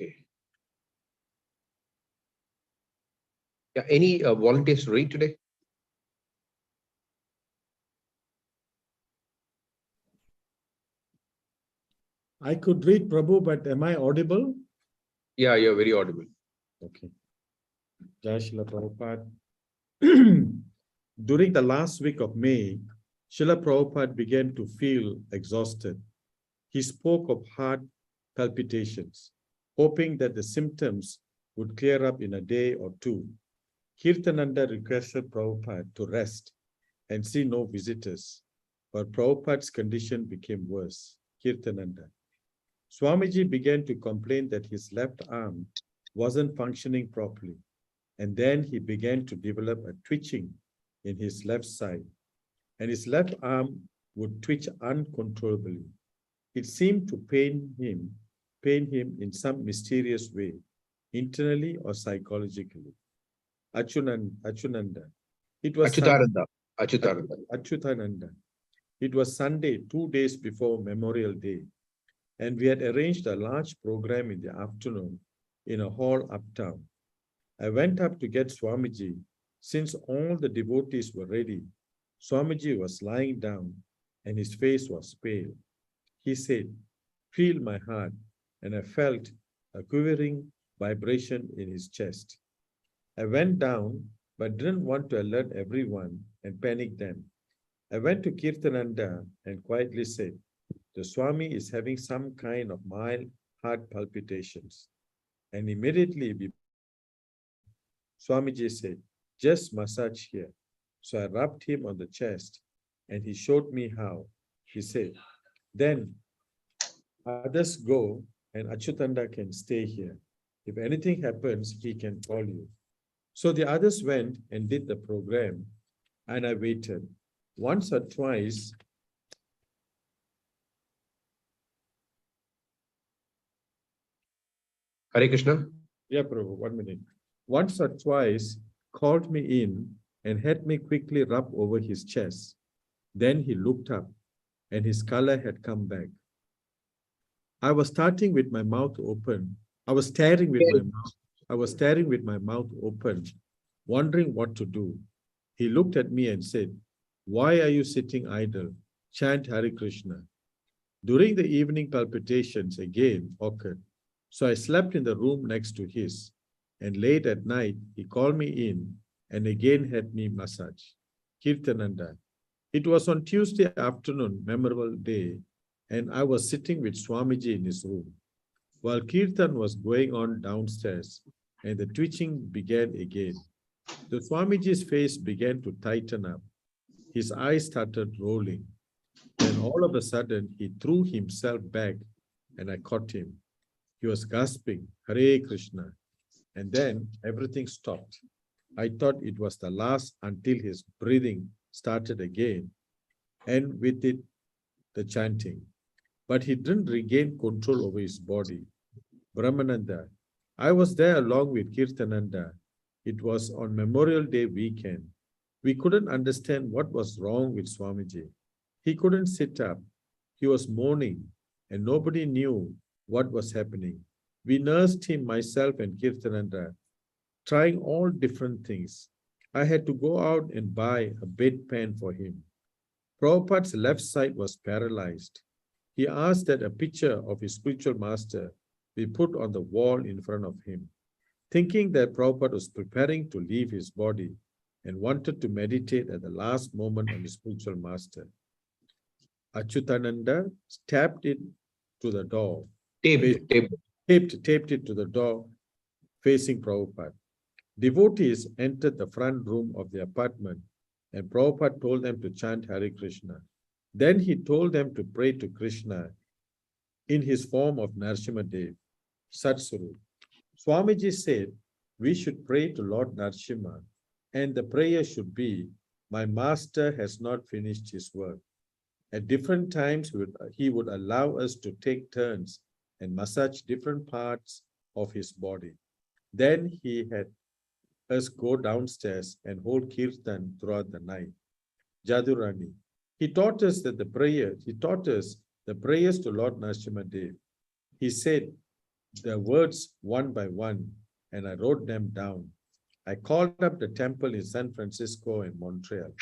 Okay. Yeah, any volunteers to read today? I could read, Prabhu, but am I audible? Yeah, you're very audible. Okay. Jai Srila Prabhupada. During the last week of May, Srila Prabhupada began to feel exhausted. He spoke of heart palpitations, hoping that the symptoms would clear up in a day or two. Kirtananda requested Prabhupada to rest and see no visitors, but Prabhupada's condition became worse. Kirtananda. Swamiji began to complain that his left arm wasn't functioning properly, and then he began to develop a twitching in his left side, and his left arm would twitch uncontrollably. It seemed to pain him in some mysterious way, internally or psychologically. Achunanda. It was Achutaranda. Achutaranda. Achyutananda. It was Sunday, 2 days before Memorial Day, and we had arranged a large program in the afternoon in a hall uptown. I went up to get Swamiji. Since all the devotees were ready, Swamiji was lying down and his face was pale. He said, "Feel my heart," and I felt a quivering vibration in his chest. I went down, but didn't want to alert everyone and panic them. I went to Kirtananda and quietly said, "The Swami is having some kind of mild heart palpitations." And immediately Swamiji said, "Just massage here." So I rubbed him on the chest and he showed me how. He said, "Then others go and Achyutanda can stay here. If anything happens, he can call you." So the others went and did the program and I waited. Once or twice, Hare Krishna. yeah, Prabhu, 1 minute. Once or twice called me in and had me quickly rub over his chest. Then he looked up and his color had come back. I was starting with my mouth open. I was staring with my mouth. I was staring with my mouth open, wondering what to do. He looked at me and said, "Why are you sitting idle? Chant Hare Krishna." During the evening, palpitations again occurred. So I slept in the room next to his. And late at night, he called me in and again had me massage. Kirtananda. It was on Tuesday afternoon, memorable day, and I was sitting with Swamiji in his room. While Kirtan was going on downstairs and the twitching began again, the Swamiji's face began to tighten up. His eyes started rolling. Then all of a sudden, he threw himself back and I caught him. He was gasping, "Hare Krishna." And then everything stopped. I thought it was the last until his breathing started again, and with it, the chanting. But he didn't regain control over his body. Brahmananda. I was there along with Kirtananda. It was on Memorial Day weekend. We couldn't understand what was wrong with Swamiji. He couldn't sit up. He was moaning, and nobody knew what was happening. We nursed him, myself and Kirtananda, trying all different things. I had to go out and buy a bedpan for him. Prabhupada's left side was paralyzed. He asked that a picture of his spiritual master be put on the wall in front of him, thinking that Prabhupada was preparing to leave his body and wanted to meditate at the last moment on his spiritual master. Achyutananda tapped it to the door, Taped. taped it to the door facing Prabhupada. Devotees entered the front room of the apartment and Prabhupada told them to chant Hare Krishna. Then he told them to pray to Krishna in his form of Narsimhadev, Satsuru. Swamiji said, we should pray to Lord Narsimha, and the prayer should be, "My master has not finished his work." At different times, he would allow us to take turns and massage different parts of his body. Then he had us go downstairs and hold kirtan throughout the night. Jadurani. He taught us the prayers to Lord Narsimhadev. He said, the words one by one, and I wrote them down. I called up the temple in San Francisco and Montreal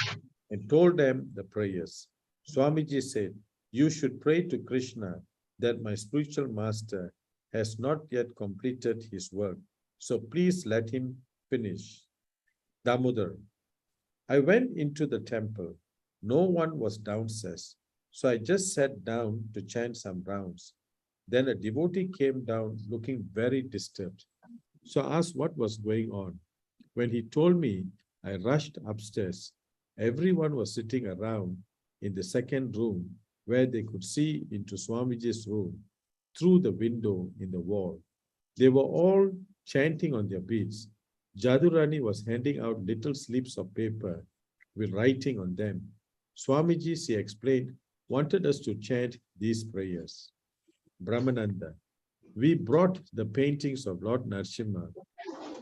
and told them the prayers. Swamiji said, "You should pray to Krishna that my spiritual master has not yet completed his work. So please let him finish." Damodar. I went into the temple. No one was downstairs. So I just sat down to chant some rounds. Then a devotee came down looking very disturbed. So I asked what was going on. When he told me, I rushed upstairs. Everyone was sitting around in the second room where they could see into Swamiji's room through the window in the wall. They were all chanting on their beads. Jadurani was handing out little slips of paper with writing on them. Swamiji, she explained, wanted us to chant these prayers. Brahmananda, we brought the paintings of Lord Narasimha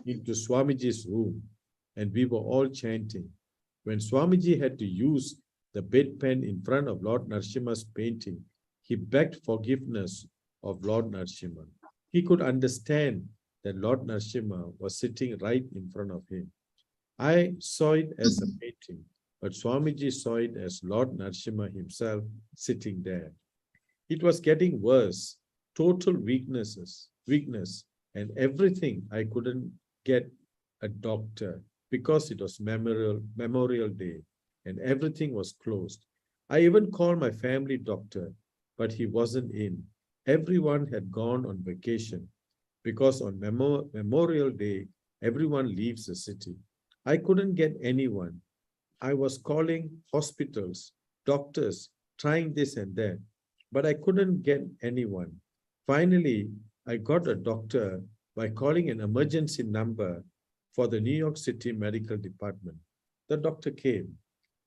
into Swamiji's room, and we were all chanting. When Swamiji had to use the bedpan in front of Lord Narasimha's painting, he begged forgiveness of Lord Narasimha. He could understand that Lord Narasimha was sitting right in front of him. I saw it as a painting, but Swamiji saw it as Lord Narasimha himself sitting there. It was getting worse, total weakness, and everything. I couldn't get a doctor because it was Memorial Day and everything was closed. I even called my family doctor, but he wasn't in. Everyone had gone on vacation because on Memorial Day, everyone leaves the city. I couldn't get anyone. I was calling hospitals, doctors, trying this and that, but I couldn't get anyone. Finally, I got a doctor by calling an emergency number for the New York City Medical Department. The doctor came.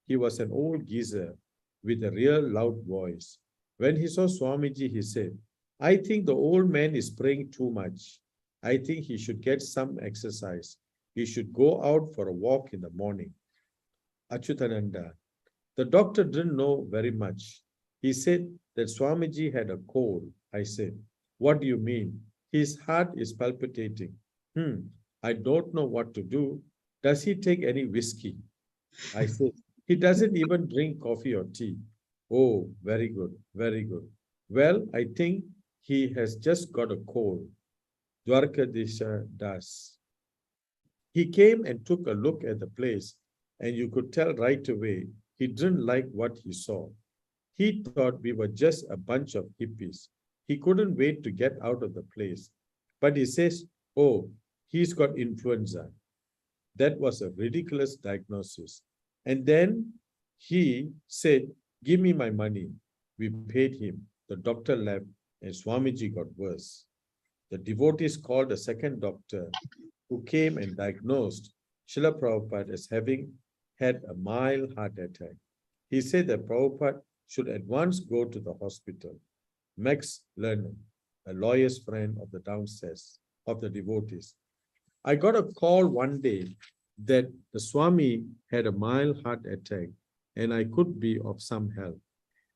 He was an old geezer with a real loud voice. When he saw Swamiji, he said, "I think the old man is praying too much. I think he should get some exercise. He should go out for a walk in the morning." Achyutananda. The doctor didn't know very much. He said that Swamiji had a cold. I said, "What do you mean?" "His heart is palpitating." I don't know what to do. Does he take any whiskey?" I said, "He doesn't even drink coffee or tea." "Oh, very good, very good. Well, I think he has just got a cold." Dwarkadisha Das. He came and took a look at the place, and you could tell right away he didn't like what he saw. He thought we were just a bunch of hippies. He couldn't wait to get out of the place. But he says, "Oh, he's got influenza." That was a ridiculous diagnosis. And then he said, "Give me my money." We paid him. The doctor left, and Swamiji got worse. The devotees called a second doctor who came and diagnosed Srila Prabhupada as having had a mild heart attack. He said that Prabhupada should at once go to the hospital. Max Lerner, a lawyer's friend of the downstairs, of the devotees. I got a call one day that the Swami had a mild heart attack and I could be of some help.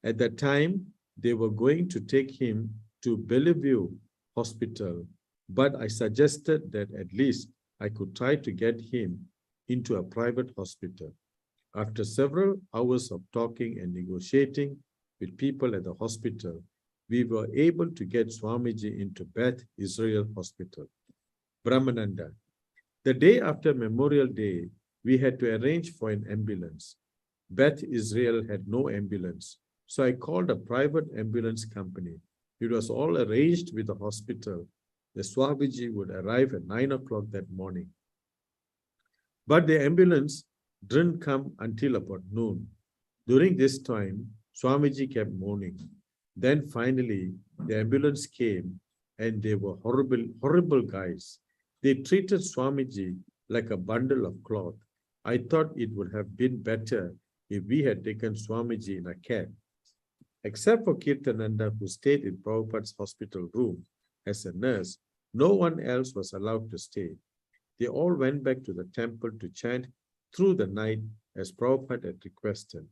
At that time, they were going to take him to Bellevue Hospital, but I suggested that at least I could try to get him into a private hospital. After several hours of talking and negotiating with people at the hospital, we were able to get Swamiji into Beth Israel Hospital. Brahmananda. The day after Memorial Day, we had to arrange for an ambulance. Beth Israel had no ambulance, so I called a private ambulance company. It was all arranged with the hospital. The Swamiji would arrive at 9 o'clock that morning. But the ambulance didn't come until about noon. During this time, Swamiji kept moaning. Then finally, the ambulance came and they were horrible guys. They treated Swamiji like a bundle of cloth. I thought it would have been better if we had taken Swamiji in a cab. Except for Kirtananda, who stayed in Prabhupada's hospital room as a nurse, no one else was allowed to stay. They all went back to the temple to chant through the night as Prabhupada had requested.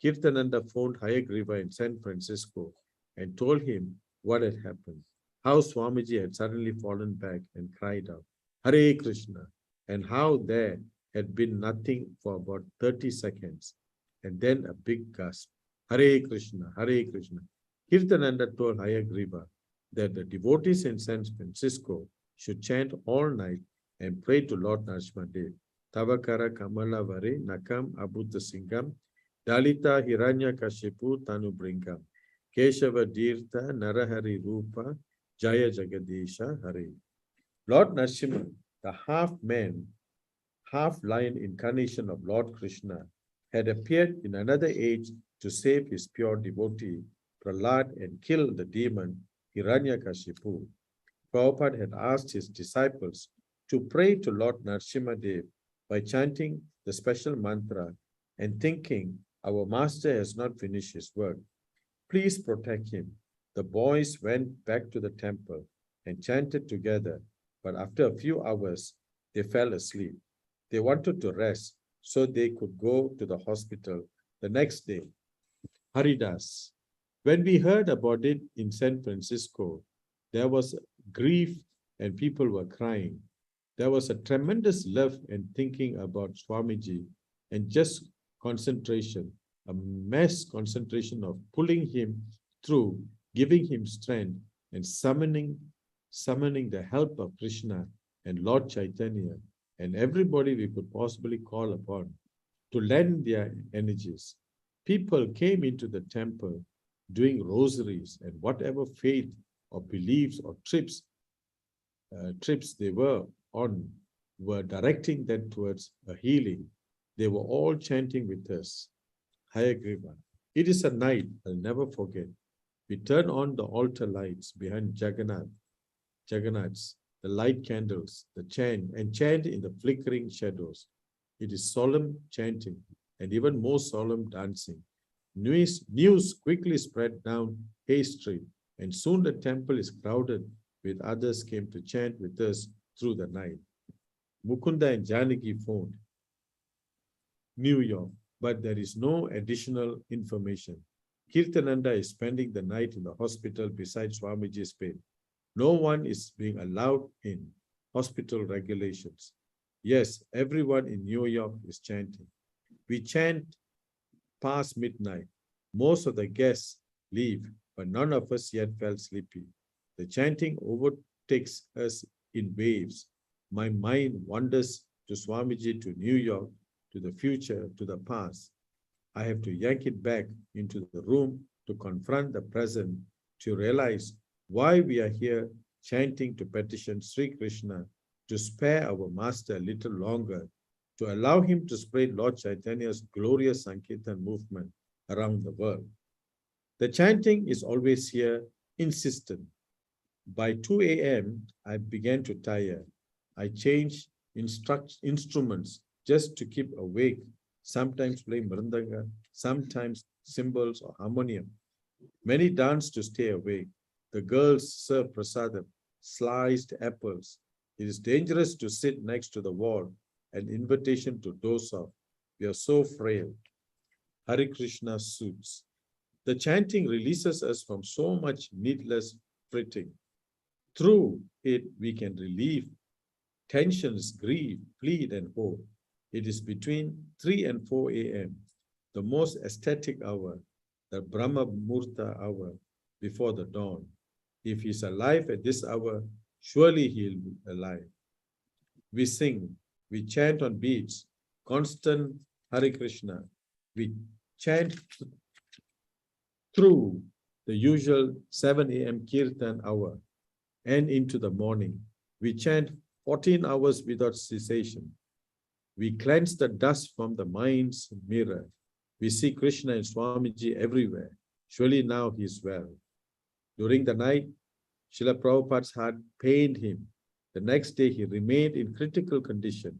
Kirtananda phoned Hayagriva in San Francisco and told him what had happened. how Swamiji had suddenly fallen back and cried out, Hare Krishna, and how there had been nothing for about 30 seconds, and then a big gasp, Hare Krishna, Hare Krishna. Kirtananda told Hayagriva that the devotees in San Francisco should chant all night and pray to Lord Narsimhadev. Tavakara Kamala Vare Nakam Abhuta Singam Dalita Hiranya Kashipu Tanu Bringam Keshava Dirtha Narahari Rupa Jaya Jagadisha Hare. Lord Narasimha, the half-man, half-lion incarnation of Lord Krishna, had appeared in another age to save his pure devotee, Prahlad, and kill the demon Hiranyakashipu. Prabhupada had asked his disciples to pray to Lord Narasimhadev by chanting the special mantra and thinking, our master has not finished his work. Please protect him. The boys went back to the temple and chanted together, but after a few hours, they fell asleep. They wanted to rest so they could go to the hospital the next day. Haridas. When we heard about it in San Francisco, there was grief and people were crying. There was a tremendous love and thinking about Swamiji and just concentration, a mass concentration of pulling him through, giving him strength and summoning the help of Krishna and Lord Chaitanya and everybody we could possibly call upon to lend their energies. People came into the temple doing rosaries and whatever faith or beliefs or trips they were on were directing them towards a healing. They were all chanting with us. Hayagriva. It is a night I'll never forget. We turn on the altar lights behind Jagannath's, the light candles, the chant, and chant in the flickering shadows. It is solemn chanting and even more solemn dancing. News quickly spread down Hay Street, and soon the temple is crowded with others came to chant with us through the night. Mukunda and Janaki phoned New York, but there is no additional information. Kirtananda is spending the night in the hospital beside Swamiji's bed. No one is being allowed in. Hospital regulations. Yes, everyone in New York is chanting. We chant past midnight. Most of the guests leave, but none of us yet felt sleepy. The chanting overtakes us in waves. My mind wanders to Swamiji, to New York, to the future, to the past. I have to yank it back into the room to confront the present, to realize why we are here chanting to petition Sri Krishna to spare our master a little longer, to allow him to spread Lord Chaitanya's glorious Sankirtan movement around the world. The chanting is always here, insistent. By 2 a.m., I began to tire. I changed instruments just to keep awake, sometimes playing mridanga, sometimes cymbals or harmonium. Many danced to stay awake. The girls serve prasadam, sliced apples. It is dangerous to sit next to the wall, an invitation to doze off. We are so frail. Hare Krishna suits. The chanting releases us from so much needless fretting. Through it, we can relieve tensions, grief, plead, and hope. It is between 3 and 4 a.m., the most ecstatic hour, the Brahma Murta hour before the dawn. If he's alive at this hour, surely he'll be alive. We sing, we chant on beats, constant Hare Krishna. We chant through the usual 7 a.m. Kirtan hour and into the morning. We chant 14 hours without cessation. We cleanse the dust from the mind's mirror. We see Krishna and Swamiji everywhere. Surely now he is well. During the night, Srila Prabhupada's heart pained him. The next day, he remained in critical condition.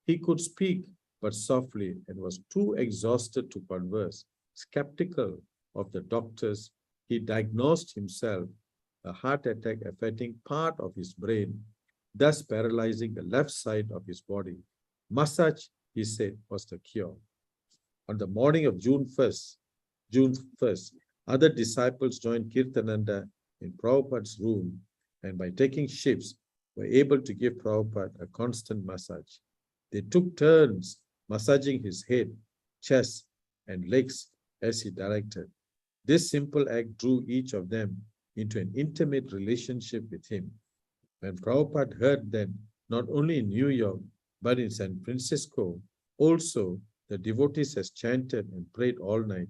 He could speak, but softly, and was too exhausted to converse. Skeptical of the doctors, he diagnosed himself a heart attack affecting part of his brain, thus paralyzing the left side of his body. Massage, he said, was the cure. On the morning of June 1st, other disciples joined Kirtananda in Prabhupada's room and by taking shifts, were able to give Prabhupada a constant massage. They took turns massaging his head, chest, and legs as he directed. This simple act drew each of them into an intimate relationship with him. When Prabhupada heard that not only in New York, but in San Francisco, also the devotees has chanted and prayed all night,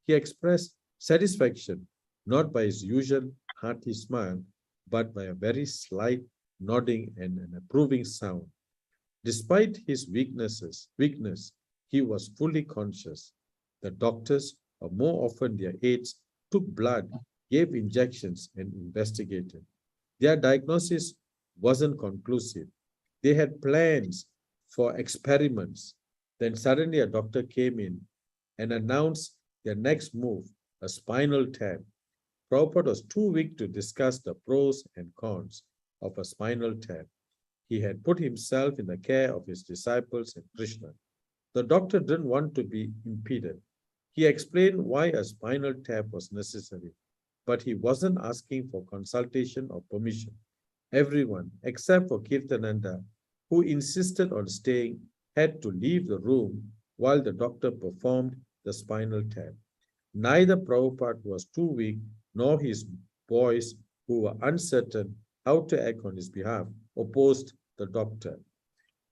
he expressed satisfaction not by his usual hearty smile, but by a very slight nodding and an approving sound. Despite his weakness, he was fully conscious. The doctors, or more often their aides, took blood, gave injections, and investigated. Their diagnosis wasn't conclusive. They had plans for experiments. Then suddenly a doctor came in and announced their next move, a spinal tap. Prabhupada was too weak to discuss the pros and cons of a spinal tap. He had put himself in the care of his disciples and Krishna. The doctor didn't want to be impeded. He explained why a spinal tap was necessary, but he wasn't asking for consultation or permission. Everyone, except for Kirtananda, who insisted on staying, had to leave the room while the doctor performed the spinal tap. Neither Prabhupada was too weak, nor his boys, who were uncertain how to act on his behalf, opposed the doctor.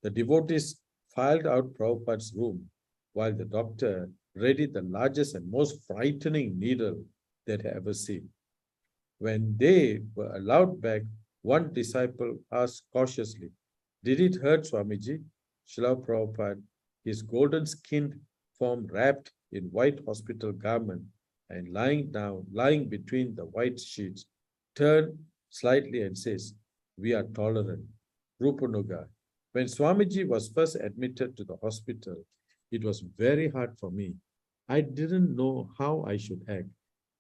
The devotees filed out Prabhupada's room, while the doctor readied the largest and most frightening needle they'd ever seen. When they were allowed back, one disciple asked cautiously, "Did it hurt, Swamiji?" Srila Prabhupada, his golden skinned form wrapped in white hospital garment and lying between the white sheets, turned slightly and says, "We are tolerant." Rupanuga. When Swamiji was first admitted to the hospital, it was very hard for me. I didn't know how I should act.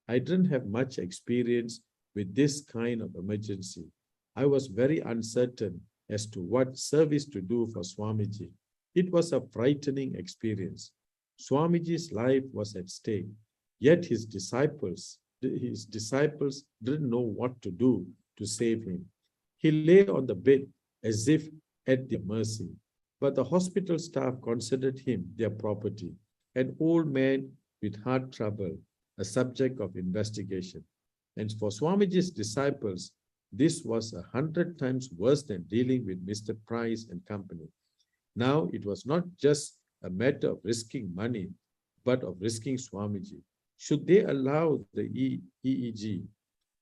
I didn't have much experience with this kind of emergency. I was very uncertain as to what service to do for Swamiji. It was a frightening experience. Swamiji's life was at stake, yet his disciples didn't know what to do to save him. He lay on the bed as if at their mercy, but the hospital staff considered him their property, an old man with heart trouble, a subject of investigation. And for Swamiji's disciples, this was 100 times worse than dealing with Mr. Price and company. Now it was not just a matter of risking money, but of risking Swamiji. Should they allow the EEG?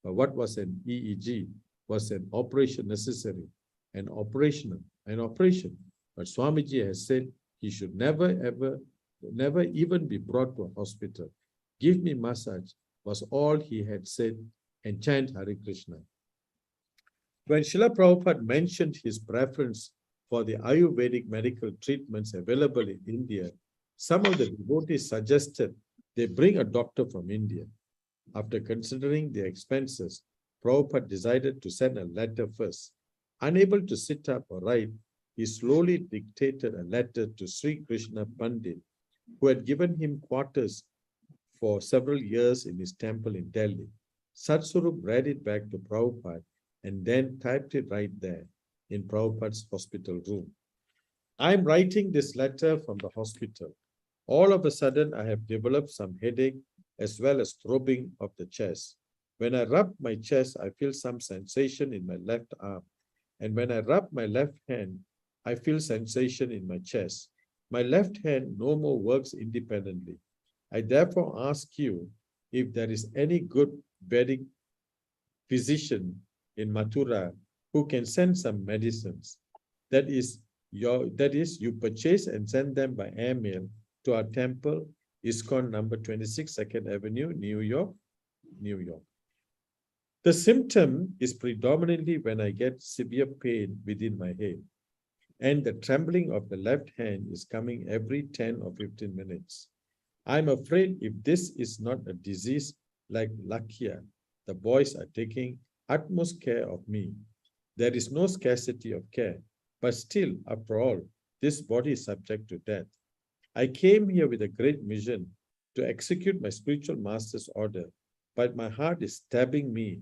What was an EEG? Was an operation necessary, an operation. But Swamiji has said he should never even be brought to a hospital. Give me massage was all he had said, and chant Hare Krishna. When Srila Prabhupada mentioned his preference for the Ayurvedic medical treatments available in India, some of the devotees suggested they bring a doctor from India. After considering the expenses, Prabhupada decided to send a letter first. Unable to sit up or write, he slowly dictated a letter to Sri Krishna Pandit, who had given him quarters for several years in his temple in Delhi. Satsarup read it back to Prabhupada and then typed it right there in Prabhupada's hospital room. I'm writing this letter from the hospital. All of a sudden, I have developed some headache as well as throbbing of the chest. When I rub my chest, I feel some sensation in my left arm. And when I rub my left hand, I feel sensation in my chest. My left hand no more works independently. I therefore ask you if there is any good Vedic physician in Mathura who can send some medicines. That is, you purchase and send them by airmail to our temple, ISKCON number 26, 2nd Avenue, New York, New York. The symptom is predominantly when I get severe pain within my head, and the trembling of the left hand is coming every 10 or 15 minutes. I'm afraid if this is not a disease like Lakia, the boys are taking utmost care of me. There is no scarcity of care, but still, after all, this body is subject to death. I came here with a great mission to execute my spiritual master's order, but my heart is stabbing me.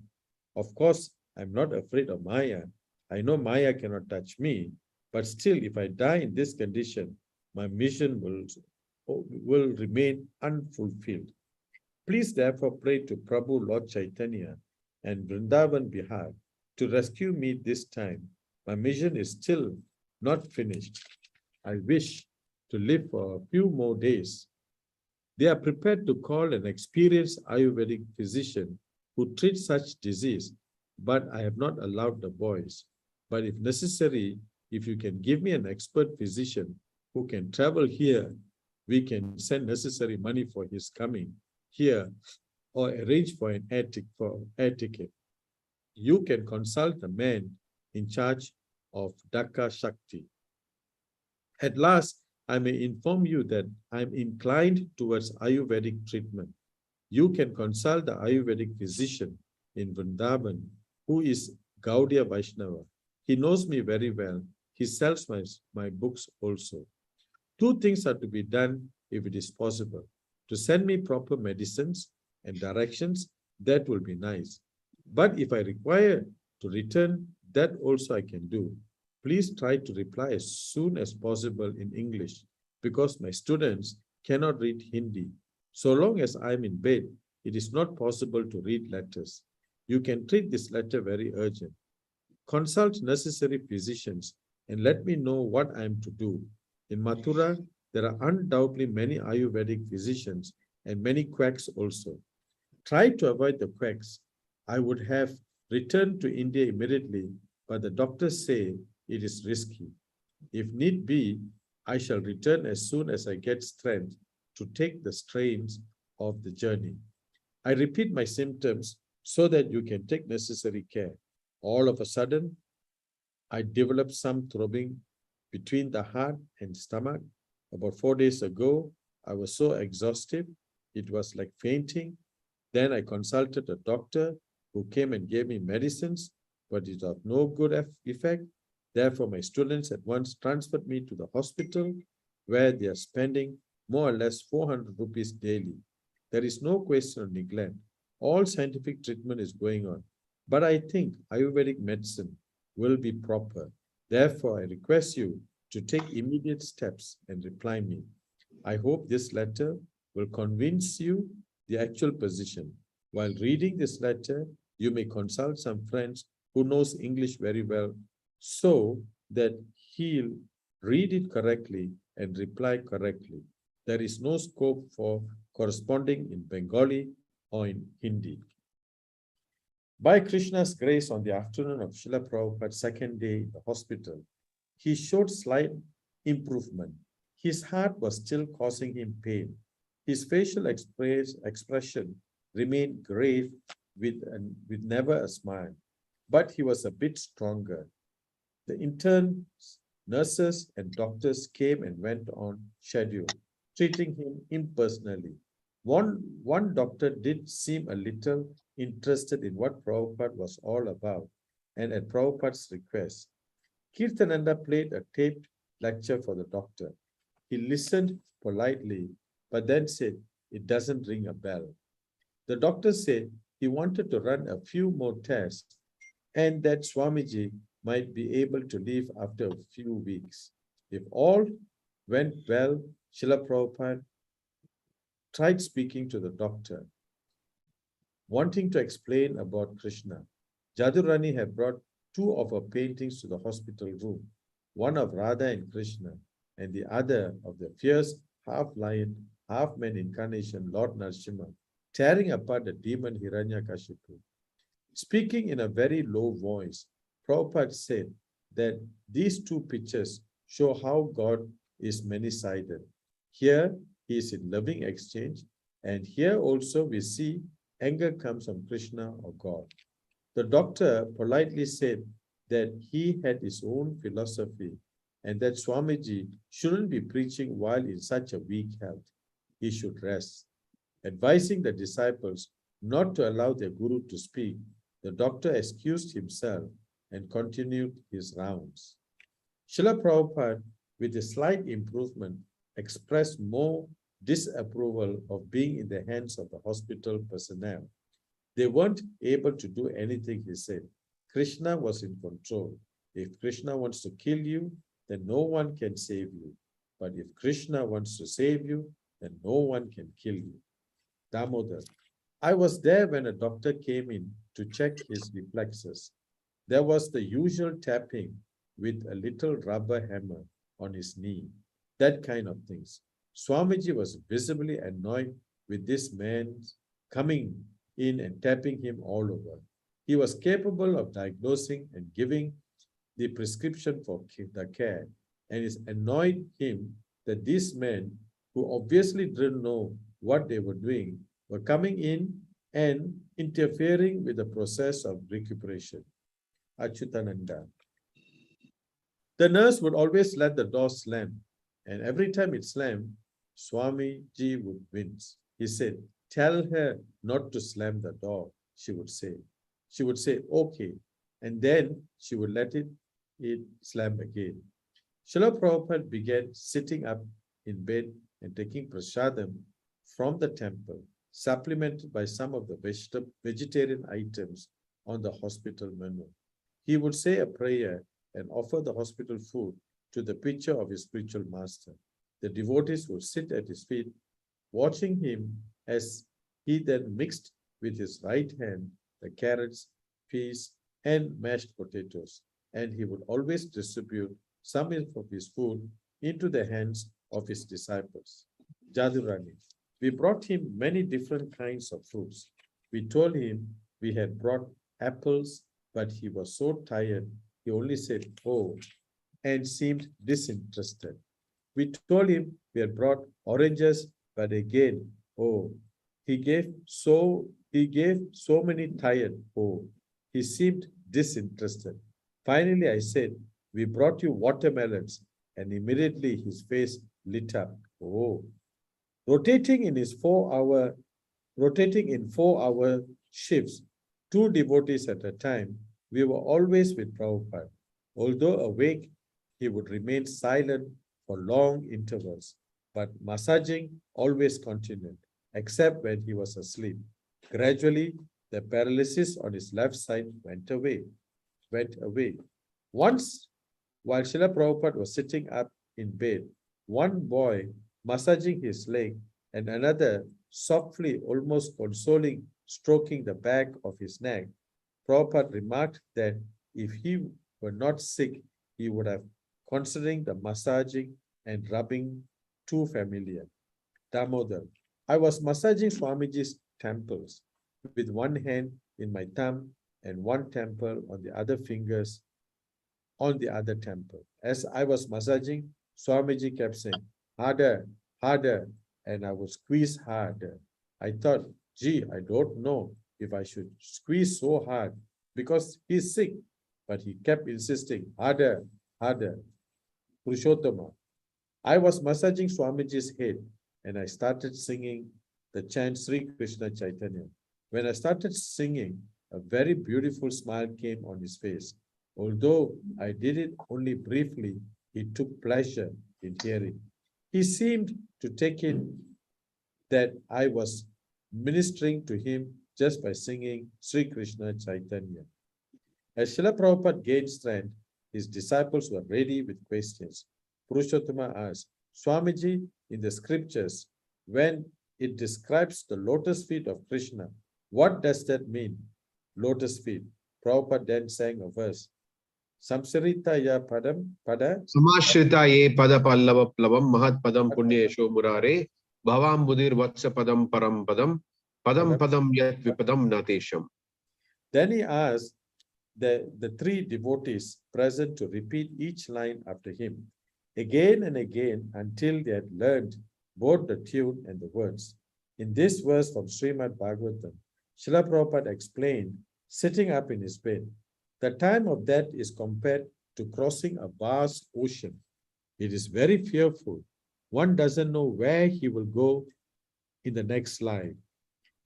Of course, I'm not afraid of Maya. I know Maya cannot touch me, but still, if I die in this condition, my mission will remain unfulfilled. Please therefore pray to Prabhu Lord Chaitanya and Vrindavan Bihar to rescue me this time. My mission is still not finished. I wish to live for a few more days. They are prepared to call an experienced Ayurvedic physician who treats such disease, but I have not allowed the boys. But if necessary, if you can give me an expert physician who can travel here, we can send necessary money for his coming here or arrange for an air ticket. You can consult the man in charge of Dhaka Shakti. At last, I may inform you that I am inclined towards Ayurvedic treatment. You can consult the Ayurvedic physician in Vrindavan, who is Gaudiya Vaishnava. He knows me very well. He sells my books also. Two things are to be done if it is possible. To send me proper medicines and directions, that will be nice. But if I require to return, that also I can do. Please try to reply as soon as possible in English because my students cannot read Hindi. So long as I'm in bed, it is not possible to read letters. You can treat this letter very urgent. Consult necessary physicians and let me know what I am to do. In Mathura, there are undoubtedly many Ayurvedic physicians and many quacks also. Try to avoid the quacks. I would have returned to India immediately, but the doctors say it is risky. If need be, I shall return as soon as I get strength to take the strains of the journey. I repeat my symptoms so that you can take necessary care. All of a sudden, I developed some throbbing between the heart and stomach. About 4 days ago, I was so exhausted, it was like fainting. Then I consulted a doctor who came and gave me medicines, but it had no good effect. Therefore, my students at once transferred me to the hospital where they are spending more or less 400 rupees daily. There is no question of neglect. All scientific treatment is going on. But I think Ayurvedic medicine will be proper. Therefore, I request you to take immediate steps and reply me. I hope this letter will convince you the actual position. While reading this letter, you may consult some friends who knows English very well so that he'll read it correctly and reply correctly. There is no scope for corresponding in Bengali or in Hindi. By Krishna's grace, on the afternoon of Srila Prabhupada's second day in the hospital, he showed slight improvement. His heart was still causing him pain. His facial expression remained grave with never a smile, but he was a bit stronger. The interns, nurses, and doctors came and went on schedule, treating him impersonally. One doctor did seem a little interested in what Prabhupada was all about, and at Prabhupada's request, Kirtananda played a taped lecture for the doctor. He listened politely, but then said, "It doesn't ring a bell." The doctor said he wanted to run a few more tests and that Swamiji might be able to leave after a few weeks. If all went well, Srila Prabhupada tried speaking to the doctor, wanting to explain about Krishna. Jadurani had brought two of her paintings to the hospital room, one of Radha and Krishna, and the other of the fierce half-lion, half-man incarnation, Lord Narasimha, tearing apart the demon Hiranyakashipu. Speaking in a very low voice, Prabhupada said that these two pictures show how God is many-sided. Here, he is in loving exchange, and here also we see anger comes from Krishna or God. The doctor politely said that he had his own philosophy and that Swamiji shouldn't be preaching while in such a weak health. He should rest. Advising the disciples not to allow their guru to speak, the doctor excused himself and continued his rounds. Srila Prabhupada, with a slight improvement, expressed more disapproval of being in the hands of the hospital personnel. They weren't able to do anything, he said. Krishna was in control. If Krishna wants to kill you, then no one can save you. But if Krishna wants to save you, then no one can kill you. Damodar. I was there when a doctor came in to check his reflexes. There was the usual tapping with a little rubber hammer on his knee, that kind of things. Swamiji was visibly annoyed with this man coming in and tapping him all over. He was capable of diagnosing and giving the prescription for the care, and it annoyed him that these men, who obviously didn't know what they were doing, were coming in and interfering with the process of recuperation. Achyutananda. The nurse would always let the door slam, and every time it slammed, Swamiji would wince. He said, "Tell her not to slam the door," she would say. She would say, "Okay," and then she would let it slam again. Srila Prabhupada began sitting up in bed and taking prasadam from the temple, supplemented by some of the vegetarian items on the hospital menu. He would say a prayer and offer the hospital food to the picture of his spiritual master. The devotees would sit at his feet, watching him as he then mixed with his right hand the carrots, peas, and mashed potatoes, and he would always distribute some of his food into the hands of his disciples. Jadurani. We brought him many different kinds of fruits. We told him we had brought apples, but he was so tired, he only said, "Oh," and seemed disinterested. We told him we had brought oranges, but again, "Oh." He gave so many tired, "Oh." He seemed disinterested. Finally, I said, "We brought you watermelons," and immediately his face lit up. "Oh." Rotating in 4-hour shifts, 2 devotees at a time, we were always with Prabhupada. Although awake, he would remain silent for long intervals, but massaging always continued, except when he was asleep. Gradually, the paralysis on his left side went away. Once, while Srila Prabhupada was sitting up in bed, one boy massaging his leg and another softly, almost consoling, stroking the back of his neck, Prabhupada remarked that if he were not sick, he would have considering the massaging and rubbing too familiar. Damodar. I was massaging Swamiji's temples with one hand in my thumb and one temple on the other fingers on the other temple. As I was massaging, Swamiji kept saying, "Harder, harder," and I would squeeze harder. I thought, "Gee, I don't know if I should squeeze so hard because he's sick." But he kept insisting, "Harder, harder." Purushottama. I was massaging Swamiji's head and I started singing the chant Sri Krishna Chaitanya. When I started singing, a very beautiful smile came on his face. Although I did it only briefly, he took pleasure in hearing. He seemed to take it that I was ministering to him just by singing Sri Krishna Chaitanya. As Srila Prabhupada gained strength, his disciples were ready with questions. Purushottama asked, "Swamiji, in the scriptures, when it describes the lotus feet of Krishna, what does that mean?" Lotus feet. Prabhupada then sang a verse. Samsaritaya pada. Samashrita ye pada pallava plavam mahat padam punyesho murare bhavam budir vatsa padam param padam padam padam yat vipadam natesham. Then he asked the 3 devotees present to repeat each line after him, again and again until they had learned both the tune and the words. In this verse from Srimad Bhagavatam, Srila Prabhupada explained, sitting up in his bed, the time of death is compared to crossing a vast ocean. It is very fearful. One doesn't know where he will go in the next life.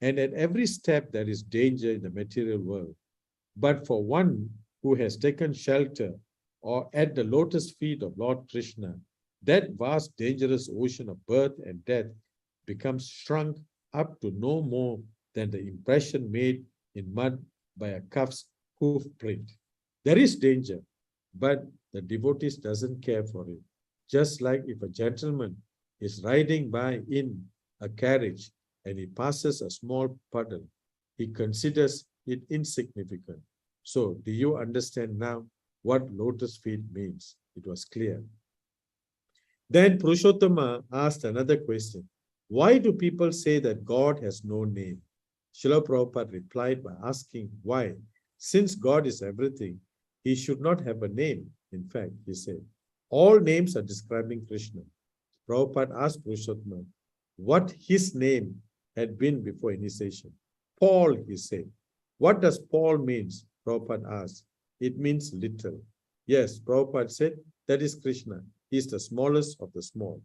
And at every step, there is danger in the material world. But for one who has taken shelter or at the lotus feet of Lord Krishna, that vast dangerous ocean of birth and death becomes shrunk up to no more than the impression made in mud by a calf's hoof print. There is danger, but the devotees doesn't care for it. Just like if a gentleman is riding by in a carriage and he passes a small puddle, he considers it insignificant. So, do you understand now what lotus feet means? It was clear. Then Purushottama asked another question. Why do people say that God has no name? Srila Prabhupada replied by asking why. Since God is everything, he should not have a name. In fact, he said, all names are describing Krishna. Prabhupada asked Purushottama what his name had been before initiation. Paul, he said. What does Paul means? Prabhupada asked. It means little. Yes, Prabhupada said, that is Krishna. He is the smallest of the small.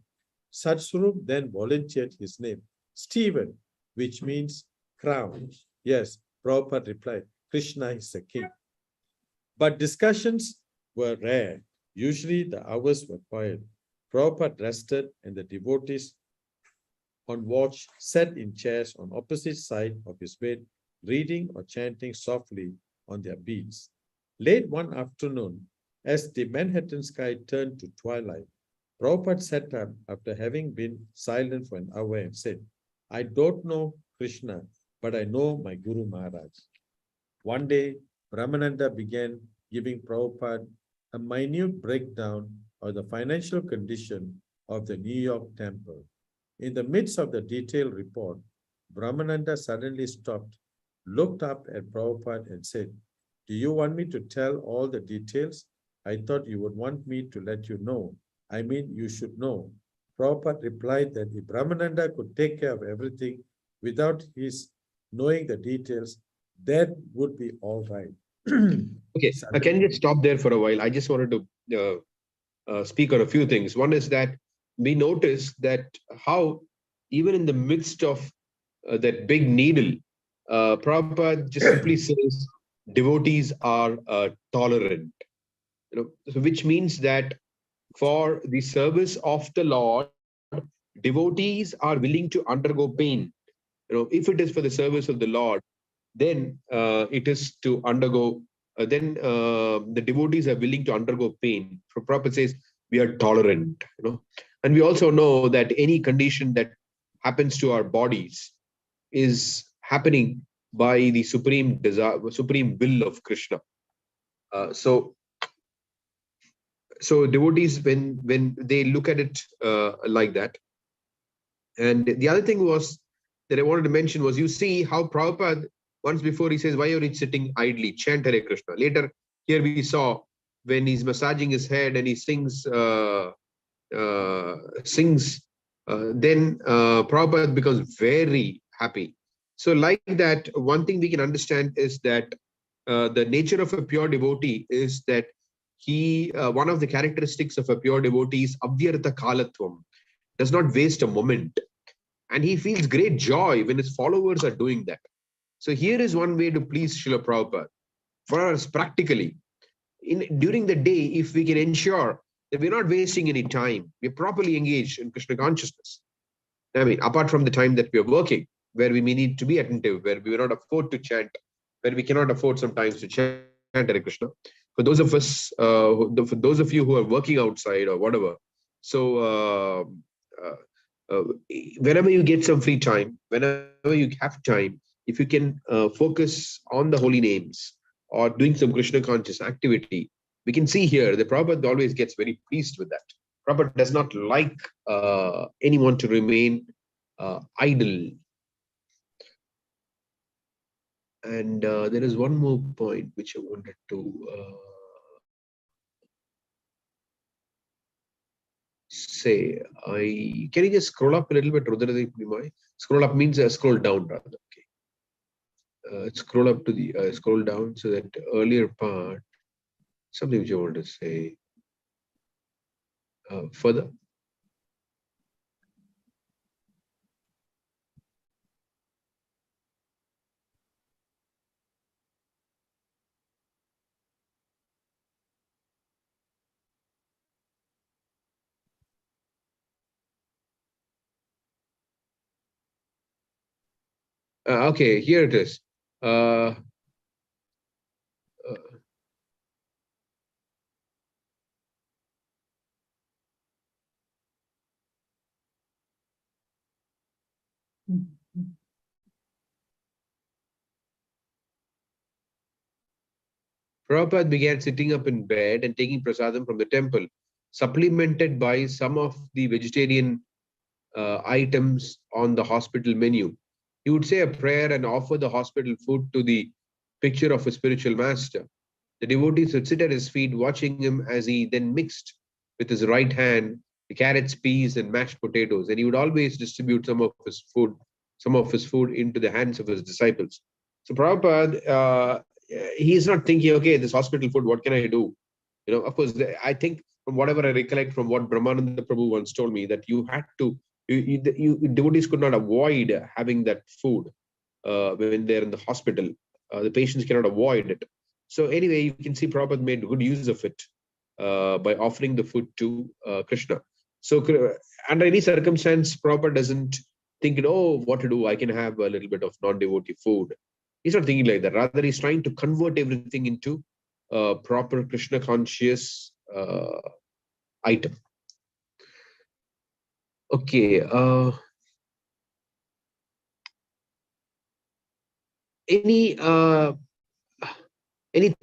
Satswarup then volunteered his name, Stephen, which means crown. Yes, Prabhupada replied, Krishna is the king. But discussions were rare. Usually the hours were quiet. Prabhupada rested and the devotees on watch sat in chairs on opposite side of his bed, reading or chanting softly on their beads. Late one afternoon, as the Manhattan sky turned to twilight, Prabhupada sat up after having been silent for an hour and said, I don't know Krishna, but I know my Guru Maharaj. One day, Brahmananda began giving Prabhupada a minute breakdown of the financial condition of the New York temple. In the midst of the detailed report, Brahmananda suddenly stopped, looked up at Prabhupada and said, do you want me to tell all the details? I thought you would want me to let you know. I mean, you should know. Prabhupada replied that if Brahmananda could take care of everything without his knowing the details, that would be all right. Okay, can you just stop there for a while? I just wanted to speak on a few things. One is that we notice that how even in the midst of that big needle, Prabhupada just simply says devotees are tolerant. So which means that for the service of the Lord, devotees are willing to undergo pain. If it is for the service of the Lord, then it is to undergo. Then the devotees are willing to undergo pain. So Prabhupada says we are tolerant. And we also know that any condition that happens to our bodies is happening by the supreme desire, supreme will of Krishna. So devotees, when they look at it like that. And the other thing was that I wanted to mention was, you see how Prabhupada, once before he says, why are you sitting idly? Chant Hare Krishna. Later, here we saw when he's massaging his head and he sings, then Prabhupada becomes very happy. So like that, one thing we can understand is that the nature of a pure devotee is that one of the characteristics of a pure devotee is avyartha kalatvam, does not waste a moment. And he feels great joy when his followers are doing that. So here is one way to please Srila Prabhupada. For us, practically, during the day, if we can ensure that we're not wasting any time, we're properly engaged in Krishna consciousness. I mean, apart from the time that we're working, where we may need to be attentive, where we cannot afford to chant, where we cannot afford sometimes to chant Hare Krishna. For those of us, for those of you who are working outside or whatever, so whenever you get some free time, whenever you have time, if you can focus on the holy names or doing some Krishna conscious activity, we can see here the Prabhupada always gets very pleased with that. Prabhupada does not like anyone to remain idle. And there is one more point which I wanted to say. Can you just scroll up a little bit, Rudradeep Nimai? Scroll up means scroll down rather. Okay. Scroll up to the scroll down so that earlier part, something which I want to say further. Okay, here it is. Prabhupada began sitting up in bed and taking prasadam from the temple, supplemented by some of the vegetarian items on the hospital menu. He would say a prayer and offer the hospital food to the picture of a spiritual master. The devotees would sit at his feet, watching him as he then mixed with his right hand the carrots, peas, and mashed potatoes. And he would always distribute some of his food into the hands of his disciples. So Prabhupada, he is not thinking, okay, this hospital food, what can I do? Of course, I think from whatever I recollect from what Brahmananda Prabhu once told me, that you had to, devotees could not avoid having that food when they're in the hospital. The patients cannot avoid it. So anyway, you can see Prabhupada made good use of it by offering the food to Krishna. So under any circumstance, Prabhupada doesn't think, oh, what to do? I can have a little bit of non-devotee food. He's not thinking like that. Rather, he's trying to convert everything into proper Krishna conscious item. Okay. Any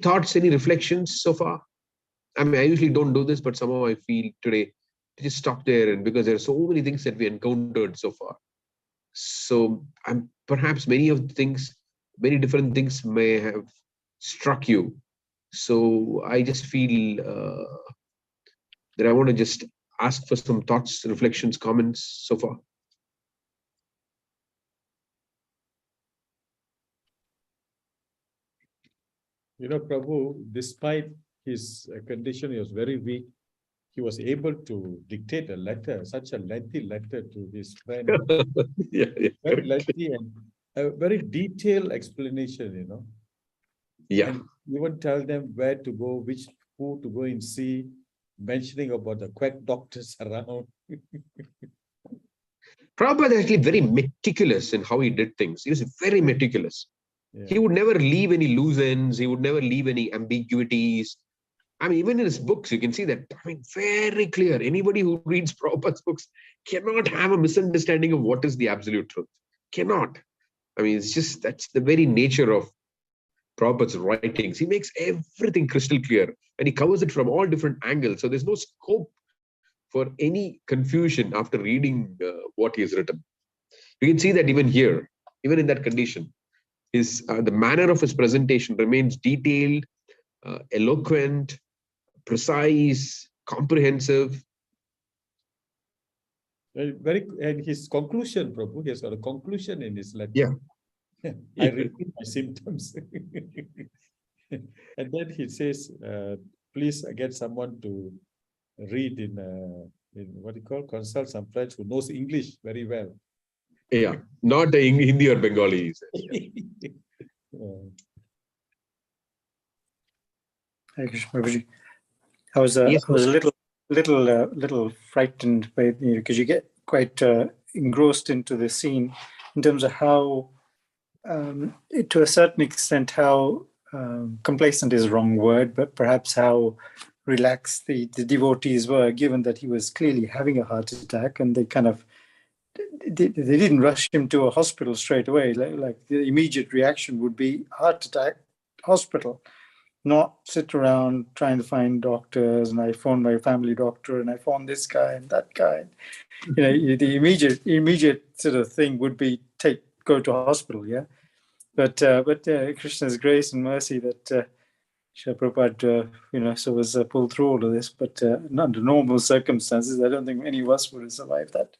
thoughts, any reflections so far? I mean, I usually don't do this, but somehow I feel today to just stop there, and because there are so many things that we encountered so far. So perhaps many different things may have struck you. So I just feel that I want to just ask for some thoughts, reflections, comments so far. Prabhu, despite his condition, he was very weak. He was able to dictate a letter, such a lengthy letter to his friend. Yeah, very lengthy and a very detailed explanation, Yeah. And even tell them where to go, who to go and see, mentioning about the quack doctors around. Prabhupada is actually very meticulous in how he did things. He was very meticulous. Yeah. He would never leave any loose ends. He would never leave any ambiguities. I mean, even in his books, you can see that. I mean, very clear. Anybody who reads Prabhupada's books cannot have a misunderstanding of what is the absolute truth. Cannot. I mean, it's just, that's the very nature of Prabhupada's writings. He makes everything crystal clear and he covers it from all different angles. So there's no scope for any confusion after reading what he has written. You can see that even here, even in that condition, the manner of his presentation remains detailed, eloquent, precise, comprehensive. And his conclusion, Prabhu, he has got a conclusion in his letter. Yeah. I repeat my symptoms. And then he says, please get someone to read in what you call, consult some French who knows English very well. Yeah, not the Hindi or Bengali. I was a little frightened by, because you get quite engrossed into the scene in terms of how, to a certain extent, how complacent is the wrong word, but perhaps how relaxed the devotees were, given that he was clearly having a heart attack, and they kind of they didn't rush him to a hospital straight away. Like the immediate reaction would be heart attack, hospital, not sit around trying to find doctors. And I phoned my family doctor, and I phoned this guy and that guy. The immediate sort of thing would be go to hospital. Yeah, but Krishna's grace and mercy that Srila Prabhupada, was pulled through all of this. But under normal circumstances, I don't think any of us would have survived that.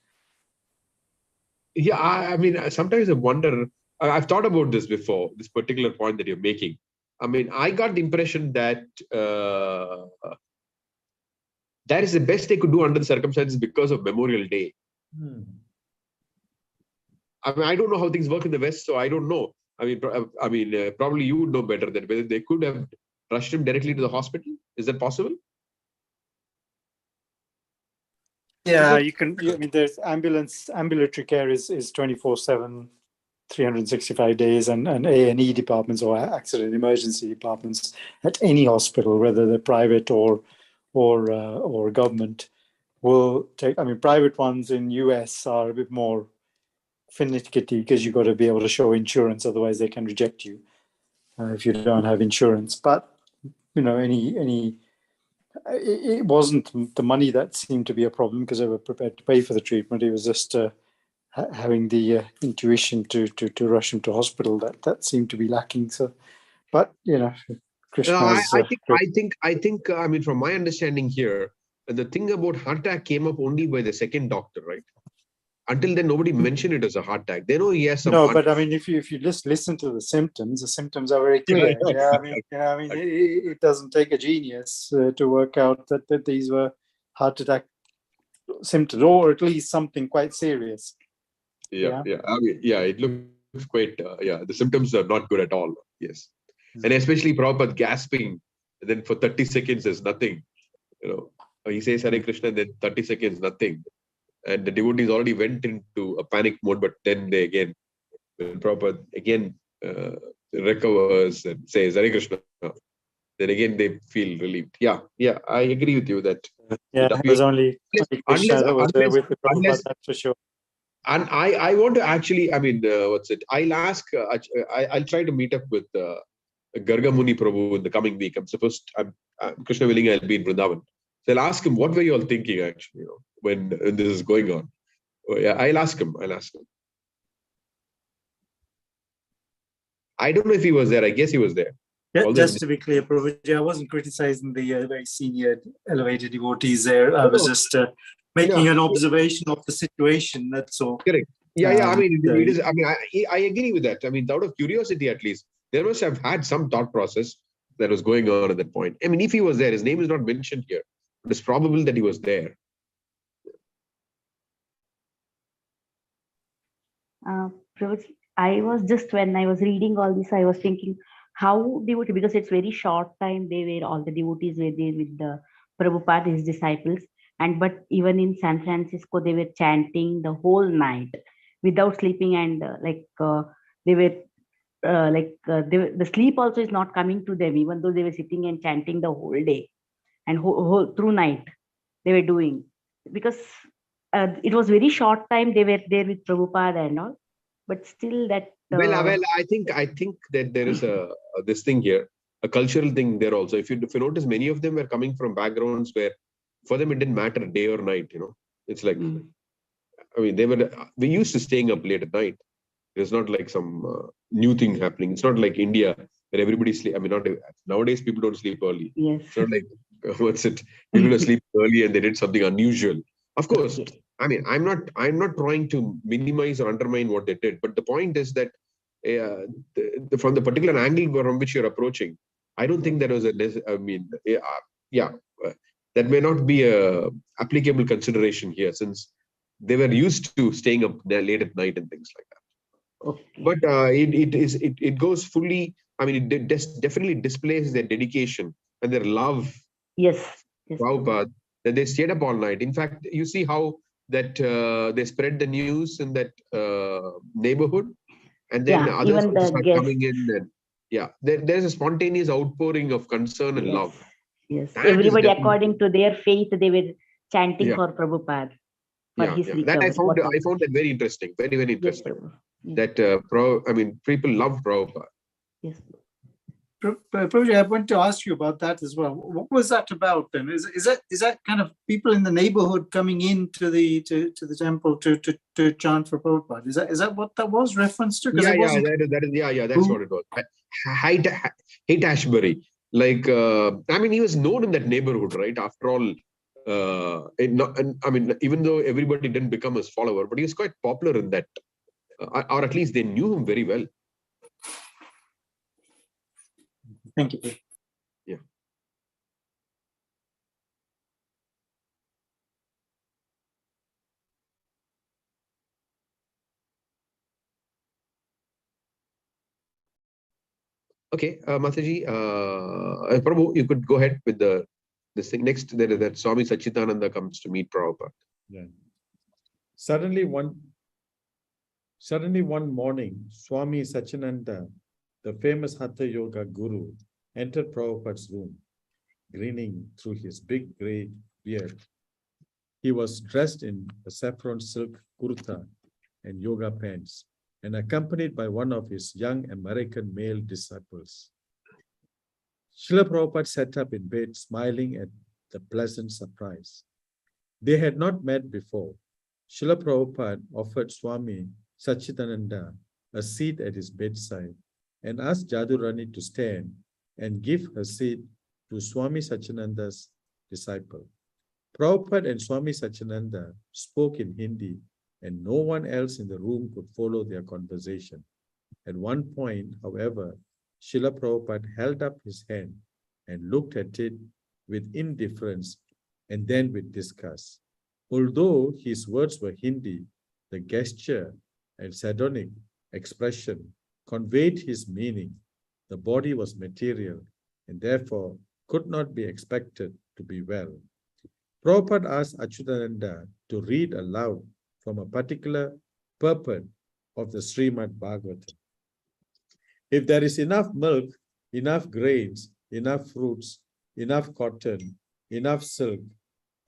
Yeah, I mean, sometimes I wonder, I've thought about this before, this particular point that you're making. I mean, I got the impression that that is the best they could do under the circumstances because of Memorial Day. I mean, I don't know how things work in the West, so I don't know. I mean, probably you would know better than whether they could have rushed him directly to the hospital. Is that possible? Yeah, you can. I mean, there's ambulatory care is 24/7, 365 days, and A&E departments or accident emergency departments at any hospital, whether they're private or government, will take. I mean, private ones in US are a bit more finicky because you've got to be able to show insurance, otherwise they can reject you if you don't have insurance. But it wasn't the money that seemed to be a problem because they were prepared to pay for the treatment. It was just having the intuition to rush him to hospital that seemed to be lacking. So, but Krishna's. I think. I mean, from my understanding here, the thing about heart attack came up only by the second doctor, right? Until then, nobody mentioned it as a heart attack. They know he has some. No, but I mean, if you just listen to the symptoms are very clear. It doesn't take a genius to work out that these were heart attack symptoms, or at least something quite serious. I mean, it looks quite. The symptoms are not good at all. Yes, and especially proper gasping. And then for 30 seconds, there's nothing. He says Hare Krishna, and then 30 seconds, nothing. And the devotees already went into a panic mode, but then they again, when Prabhupada again recovers and says Hare Krishna, then again they feel relieved. Yeah, I agree with you that. It was only Krishna that was there with the Prabhupada, that's for sure. And I want to actually, I mean, I'll ask, I'll try to meet up with Garga Muni Prabhu in the coming week. Krishna willing, I'll be in Vrindavan. So I'll ask him, what were you all thinking actually, when this is going on? I'll ask him. I don't know if he was there. I guess he was there. Yeah, just to be clear, Prabhuji, I wasn't criticizing the very senior elevated devotees there. I was just making an observation of the situation. That's all. Correct. I mean, it is. I mean, I agree with that. I mean, out of curiosity, at least, there must have had some thought process that was going on at that point. I mean, if he was there, his name is not mentioned here. It's probable that he was there. I was just, when I was reading all this, I was thinking how devotee, because it's very short time, all the devotees were there with the Prabhupada, his disciples. But even in San Francisco, they were chanting the whole night without sleeping. And the sleep also is not coming to them, even though they were sitting and chanting the whole day and whole through night they were doing, because it was very short time they were there with Prabhupada and all, but still that. Well, I think that there is this thing here, a cultural thing there also. If you notice, many of them were coming from backgrounds where, for them, it didn't matter day or night. It's like, I mean, we used to staying up late at night. It's not like some new thing happening. It's not like India where everybody sleep. I mean, nowadays people don't sleep early. Yes. It's not like people sleep early and they did something unusual. Of course, I mean, I'm not trying to minimize or undermine what they did, but the point is that from the particular angle from which you're approaching, I don't think there was that may not be a applicable consideration here, since they were used to staying up there late at night and things like that. Okay. But it goes fully. I mean, it definitely displays their dedication and their love. Yes. Prabhupada, that they stayed up all night. In fact, you see how that they spread the news in that neighborhood, and then others start coming in. And there's a spontaneous outpouring of concern and love. Yes, everybody according to their faith, they were chanting for Prabhupada. His recovery. That I found that very interesting, very, very interesting. Yes. That people love Prabhupada. Yes. Prabhuji, I want to ask you about that as well. What was that about then? Is that kind of people in the neighborhood coming into the temple to chant for Prabhupada? Is that what that was reference to? That's what it was. Haight Ashbury. Like, he was known in that neighborhood, right? After all, even though everybody didn't become his follower, but he was quite popular in that, or at least they knew him very well. Thank you. Yeah. Okay, Mataji, Prabhu, you could go ahead with this thing. Next, there is that Swami Sachidananda comes to meet Prabhupada. Yeah. Suddenly one morning, Swami Sachidananda, the famous Hatha Yoga guru, entered Prabhupada's room, grinning through his big grey beard. He was dressed in a saffron silk kurta and yoga pants, and accompanied by one of his young American male disciples. Srila Prabhupada sat up in bed, smiling at the pleasant surprise. They had not met before. Srila Prabhupada offered Swami Satchidananda a seat at his bedside and asked Jadurani to stand and give her seat to Swami Satchidananda's disciple. Prabhupada and Swami Satchidananda spoke in Hindi, and no one else in the room could follow their conversation. At one point, however, Srila Prabhupada held up his hand and looked at it with indifference and then with disgust. Although his words were Hindi, the gesture and sardonic expression conveyed his meaning. The body was material and therefore could not be expected to be well. Prabhupada asked Achyutananda to read aloud from a particular purport of the Srimad Bhagavatam. If there is enough milk, enough grains, enough fruits, enough cotton, enough silk,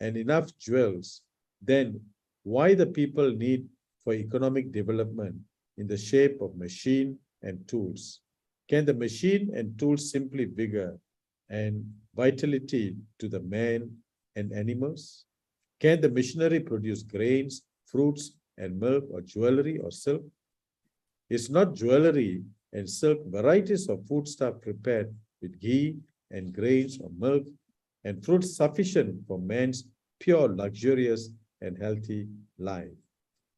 and enough jewels, then why the people need for economic development in the shape of machine and tools? Can the machine and tools simply vigor and vitality to the man and animals? Can the machinery produce grains, fruits, and milk, or jewelry or silk? Is not jewelry and silk varieties of foodstuff prepared with ghee and grains or milk and fruits sufficient for man's pure, luxurious, and healthy life?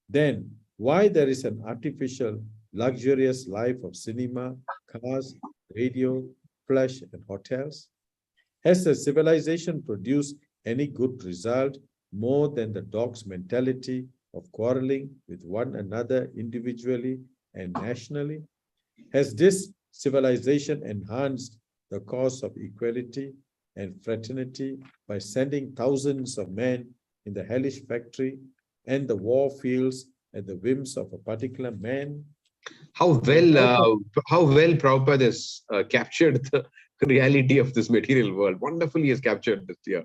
Then why there is an artificial, luxurious life of cinema, cars, radio, flesh, and hotels? Has the civilization produced any good result more than the dog's mentality of quarreling with one another individually and nationally? Has this civilization enhanced the cause of equality and fraternity by sending thousands of men in the hellish factory and the war fields at the whims of a particular man? How well Prabhupada has captured the reality of this material world. Wonderfully has captured this here.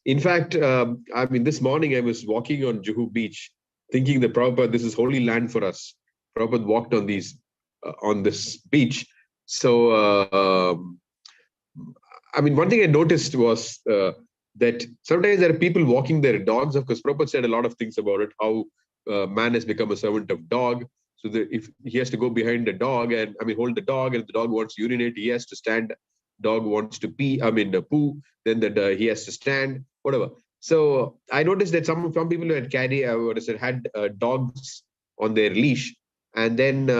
In fact, I mean, this morning I was walking on Juhu Beach, thinking that Prabhupada, this is holy land for us. Prabhupada walked on this beach. So, I mean, one thing I noticed was that sometimes there are people walking their dogs. Of course, Prabhupada said a lot of things about it, how man has become a servant of dog. So that if he has to go behind the dog and, I mean, hold the dog, and if the dog wants to urinate, he has to stand. Dog wants to pee, poo, then that he has to stand, whatever. So I noticed that some people had had dogs on their leash, and then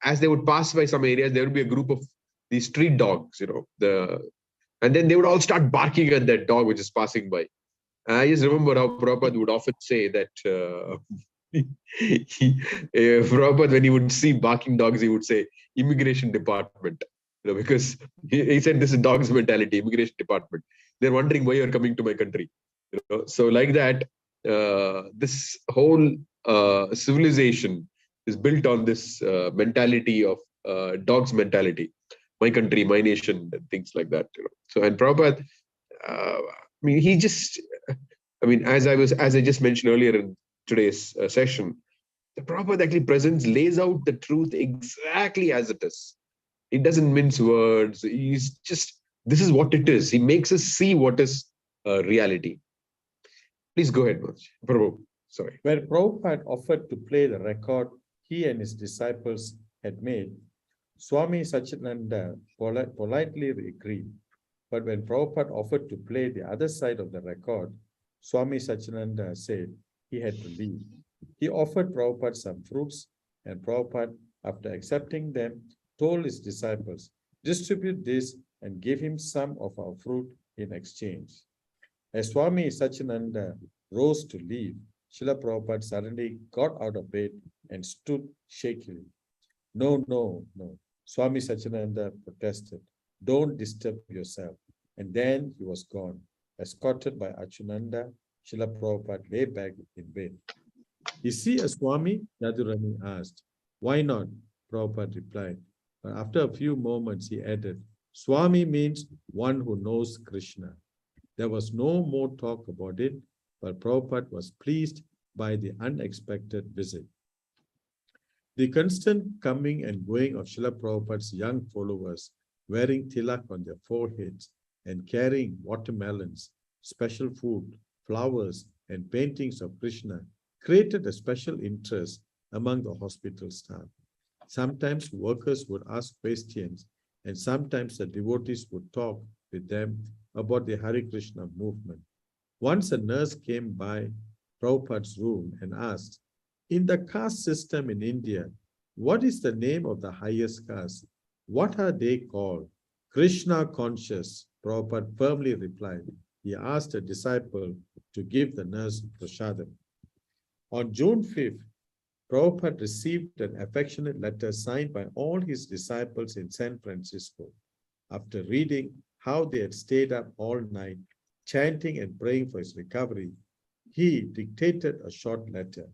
as they would pass by some areas, there would be a group of these street dogs, and then they would all start barking at that dog which is passing by. And I just remember how Prabhupada would often say that Prabhupada, when he would see barking dogs, he would say, immigration department, because he said this is dog's mentality, immigration department. They're wondering why you're coming to my country. So like that, this whole civilization is built on this mentality of dog's mentality. My country, my nation, and things like that. So, and Prabhupada, I mean, he just, I mean, as I just mentioned earlier in today's session, the Prabhupada actually lays out the truth exactly as it is. He doesn't mince words. He's just, this is what it is. He makes us see what is reality. Please go ahead, Prabhu. Sorry. When Prabhupada offered to play the record he and his disciples had made, Swami Satchidananda politely agreed. But when Prabhupada offered to play the other side of the record, Swami Satchidananda said he had to leave. He offered Prabhupada some fruits, and Prabhupada, after accepting them, told his disciples, distribute this and give him some of our fruit in exchange. As Swami Satchidananda rose to leave, Srila Prabhupada suddenly got out of bed and stood shakily. No, no, no. Swami Satchidananda protested. Don't disturb yourself. And then he was gone. Escorted by Achyutananda, Srila Prabhupada lay back in bed. Is he a Swami? Yadurani asked. Why not? Prabhupada replied. But after a few moments, he added, Swami means one who knows Krishna. There was no more talk about it, but Prabhupada was pleased by the unexpected visit. The constant coming and going of Srila Prabhupada's young followers, wearing tilak on their foreheads and carrying watermelons, special food, flowers, and paintings of Krishna, created a special interest among the hospital staff. Sometimes workers would ask questions, and sometimes the devotees would talk with them about the Hare Krishna movement. Once a nurse came by Prabhupada's room and asked, in the caste system in India, what is the name of the highest caste? What are they called? Krishna conscious, Prabhupada firmly replied. He asked a disciple to give the nurse prasadam. On June 5th, Prabhupada received an affectionate letter signed by all his disciples in San Francisco. After reading how they had stayed up all night, chanting and praying for his recovery, he dictated a short letter.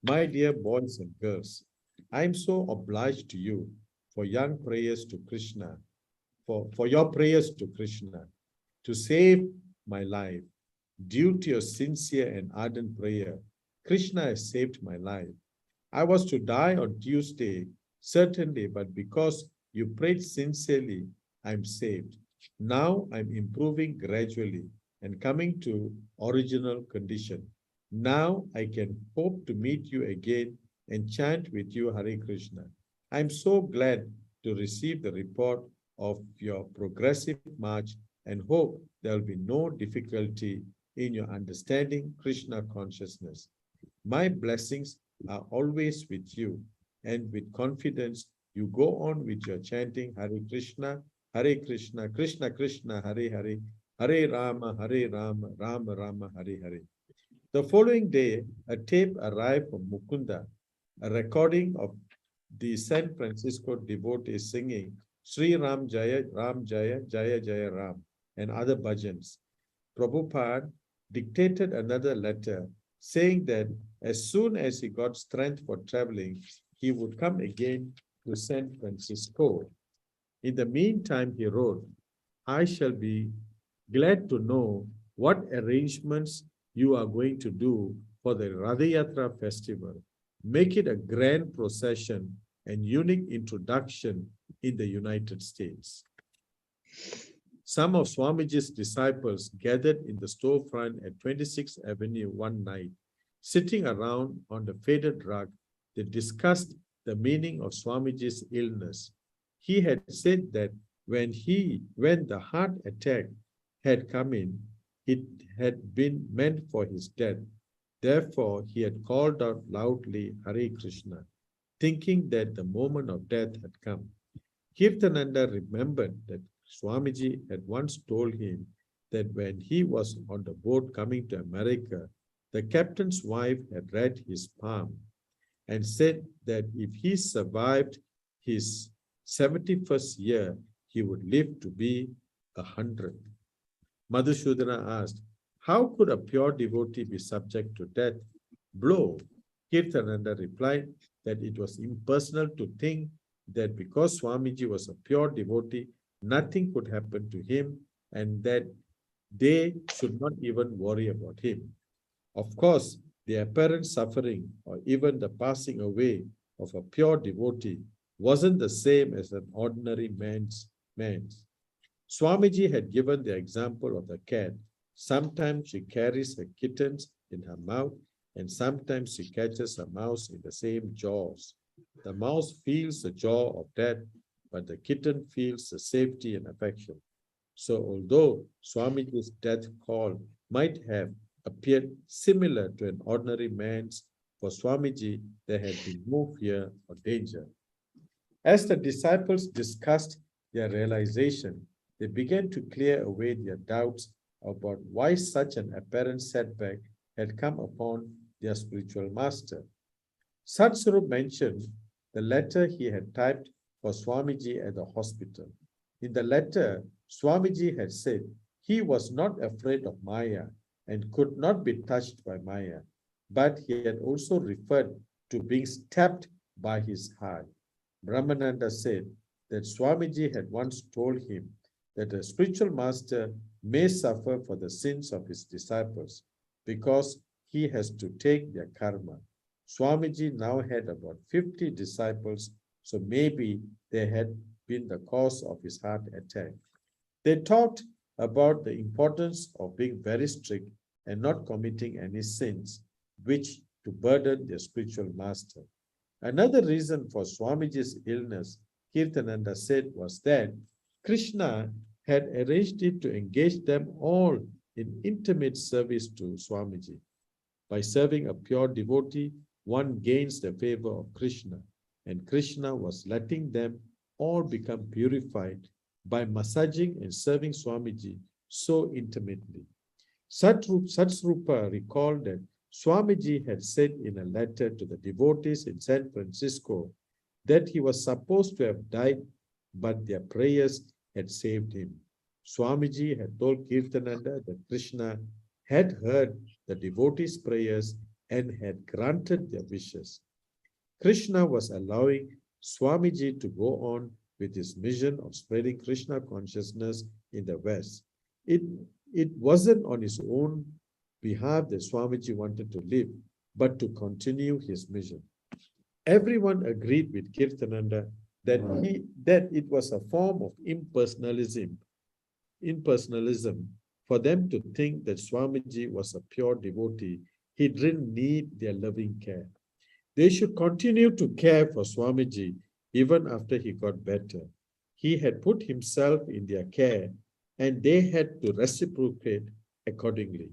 My dear boys and girls, I am so obliged to you for young prayers to Krishna, for your prayers to Krishna, to save my life. Due to your sincere and ardent prayer, Krishna has saved my life. I was to die on Tuesday, certainly, but because you prayed sincerely, I'm saved. Now I'm improving gradually and coming to original condition. Now I can hope to meet you again and chant with you Hare Krishna. I'm so glad to receive the report of your progressive march and hope there will be no difficulty in your understanding Krishna consciousness. My blessings are always with you, and with confidence you go on with your chanting Hare Krishna, Krishna Krishna, Hare Hare, Hare Rama, Rama Rama, Hare Hare. The following day, a tape arrived from Mukunda, a recording of the San Francisco devotees singing Sri Ram Jaya, Jaya Jaya Ram, and other bhajans. Prabhupada dictated another letter saying that as soon as he got strength for traveling, he would come again to San Francisco. In the meantime, he wrote, I shall be glad to know what arrangements you are going to do for the Radha Yatra festival. Make it a grand procession and unique introduction in the United States. Some of Swamiji's disciples gathered in the storefront at 26th Avenue one night. Sitting around on the faded rug, they discussed the meaning of Swamiji's illness. He had said that when the heart attack had come in, it had been meant for his death. Therefore, he had called out loudly Hare Krishna, thinking that the moment of death had come. Kirtananda remembered that Swamiji had once told him that when he was on the boat coming to America, the captain's wife had read his palm and said that if he survived his 71st year, he would live to be 100. Madhusudana asked, how could a pure devotee be subject to death blow? Kirtananda replied that it was impersonal to think that because Swamiji was a pure devotee, nothing could happen to him and that they should not even worry about him. Of course, the apparent suffering or even the passing away of a pure devotee wasn't the same as an ordinary man's. Swamiji had given the example of the cat. Sometimes she carries her kittens in her mouth, and sometimes she catches a mouse in the same jaws. The mouse feels the jaw of death, but the kitten feels the safety and affection. So although Swamiji's death call might have appeared similar to an ordinary man's, for Swamiji there had been no fear or danger. As the disciples discussed their realization, they began to clear away their doubts about why such an apparent setback had come upon their spiritual master. Satsvarup mentioned the letter he had typed for Swamiji at the hospital. In the letter, Swamiji had said he was not afraid of Maya and could not be touched by Maya, but he had also referred to being stabbed by his heart. Brahmananda said that Swamiji had once told him that a spiritual master may suffer for the sins of his disciples because he has to take their karma. Swamiji now had about 50 disciples, so maybe they had been the cause of his heart attack. They talked about the importance of being very strict and not committing any sins, which to burden their spiritual master. Another reason for Swamiji's illness, Kirtananda said, was that Krishna had arranged it to engage them all in intimate service to Swamiji. By serving a pure devotee, one gains the favor of Krishna, and Krishna was letting them all become purified by massaging and serving Swamiji so intimately. Satsrupa recalled that Swamiji had said in a letter to the devotees in San Francisco that he was supposed to have died, but their prayers had saved him. Swamiji had told Kirtananda that Krishna had heard the devotees' prayers and had granted their wishes. Krishna was allowing Swamiji to go on with his mission of spreading Krishna consciousness in the West. It wasn't on his own behalf that Swamiji wanted to live, but to continue his mission. Everyone agreed with Kirtananda that it was a form of impersonalism for them to think that Swamiji was a pure devotee. He didn't need their loving care. They should continue to care for Swamiji even after he got better. He had put himself in their care and they had to reciprocate accordingly.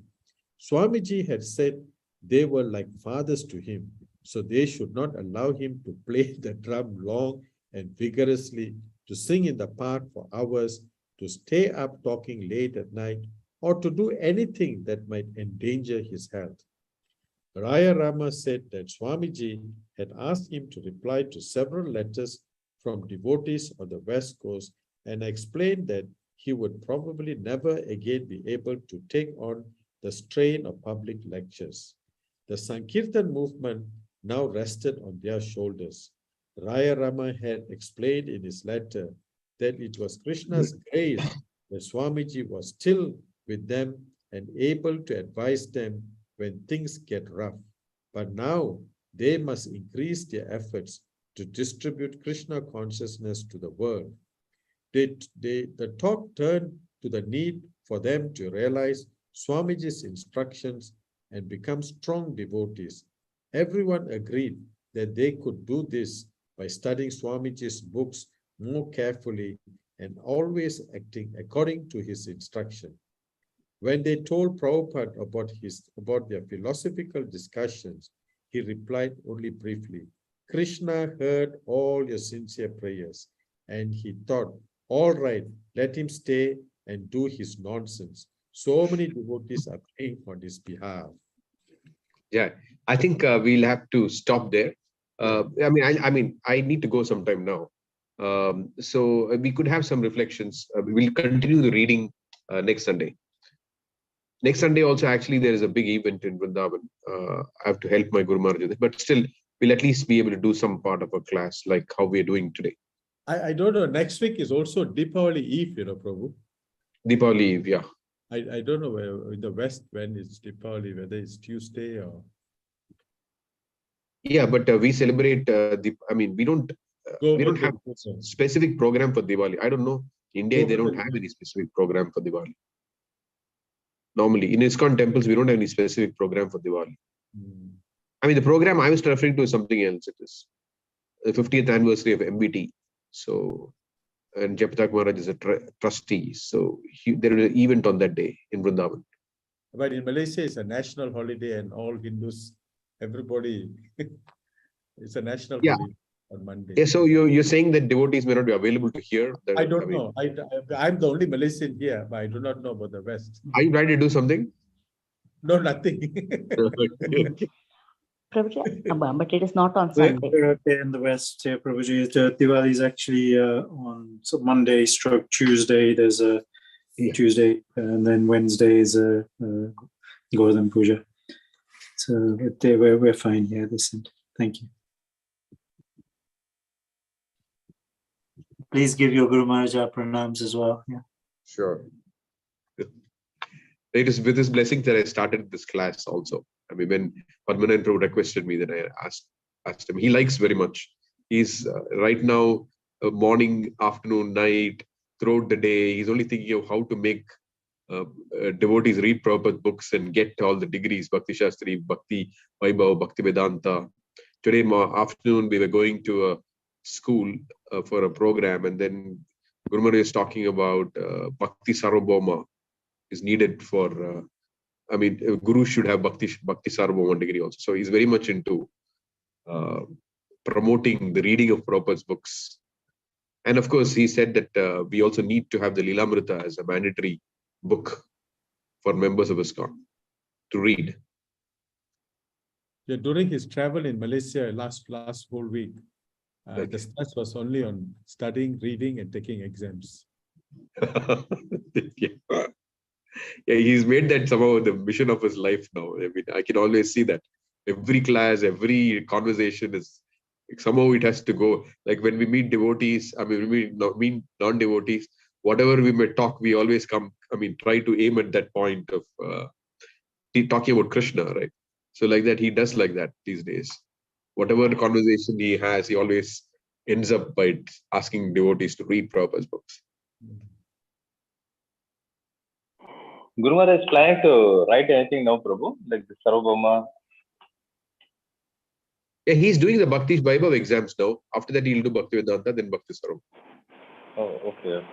Swamiji had said they were like fathers to him, so they should not allow him to play the drum long and vigorously, to sing in the park for hours, to stay up talking late at night, or to do anything that might endanger his health. Raya Rama said that Swamiji had asked him to reply to several letters from devotees on the West Coast and explained that he would probably never again be able to take on the strain of public lectures. The Sankirtan movement now rested on their shoulders. Raya Rama had explained in his letter that it was Krishna's grace that Swamiji was still with them and able to advise them when things get rough. But now they must increase their efforts to distribute Krishna consciousness to the world. The talk turned to the need for them to realize Swamiji's instructions and become strong devotees. Everyone agreed that they could do this by studying Swamiji's books more carefully and always acting according to his instruction. When they told Prabhupada about their philosophical discussions, he replied only briefly, Krishna heard all your sincere prayers, and he thought, all right, let him stay and do his nonsense. So many devotees are praying on his behalf. Yeah, I think we'll have to stop there. I need to go sometime now. So we could have some reflections. We'll continue the reading next Sunday. Next Sunday also, actually, there is a big event in Vrindavan. I have to help my Guru Maharaj, but still, we'll at least be able to do some part of a class like how we're doing today. I don't know. Next week is also Deepavali Eve, Prabhu. Deepavali Eve, yeah. I don't know where in the West when it's Deepavali, whether it's Tuesday or. Yeah, but we celebrate. We don't have a specific program for Diwali. I don't know. India, they don't have any specific program for Diwali. Normally, in ISKCON temples, we don't have any specific program for Diwali. The program I was referring to is something else. It is the 50th anniversary of MBT. So, and Japatak Maharaj is a trustee. So, there is an event on that day in Vrindavan. But in Malaysia, it's a national holiday and all Hindus, everybody, it's a national holiday on Monday. Yeah, so you're saying that devotees may not be available to hear? I don't know. I'm the only Malaysian here, but I do not know about the West. Are you trying to do something? No, nothing. Prabhuji, but it is not on Sunday. We're okay in the West here, Prabhuji. Diwali is actually on Monday stroke Tuesday. There's a Tuesday, and then Wednesday is a Gordhan Puja. So we're fine here this end. Thank you. Please give your Guru Maharaj our pranams as well. Yeah. Sure. It is with his blessing that I started this class also. I mean, when Padmanabhan Prabhu requested me, then I asked him. He likes very much. He's right now, morning, afternoon, night, throughout the day, he's only thinking of how to make devotees read Prabhupada books and get all the degrees, Bhakti Shastri, Bhakti Vaibhava, Bhakti Vedanta. Today afternoon, we were going to a school for a program, and then Guru Maharaj is talking about Bhakti Sarvabhauma is needed for, Guru should have Bhakti Sarvabhauma degree also. So he's very much into promoting the reading of Prabhupada's books. And of course, he said that we also need to have the Lilamrita as a mandatory book for members of ISKCON to read. Yeah, during his travel in Malaysia last whole week, the stress was only on studying, reading, and taking exams. Yeah. Yeah, he's made that somehow the mission of his life now. I mean, I can always see that every class, every conversation is somehow it has to go. Like when we meet devotees, we meet non-devotees, whatever we may talk, we always try to aim at that point of talking about Krishna, right? So like that, he does like that these days. Whatever conversation he has, he always ends up by asking devotees to read Prabhupada's books. Guru Maharaj is planning to write anything now, Prabhu, like the Sarvabhauma? Yeah, he's doing the Bhakti Vaibhava exams now. After that, he'll do Bhakti Vedanta, then Bhakti Sarvabhauma. Oh, okay.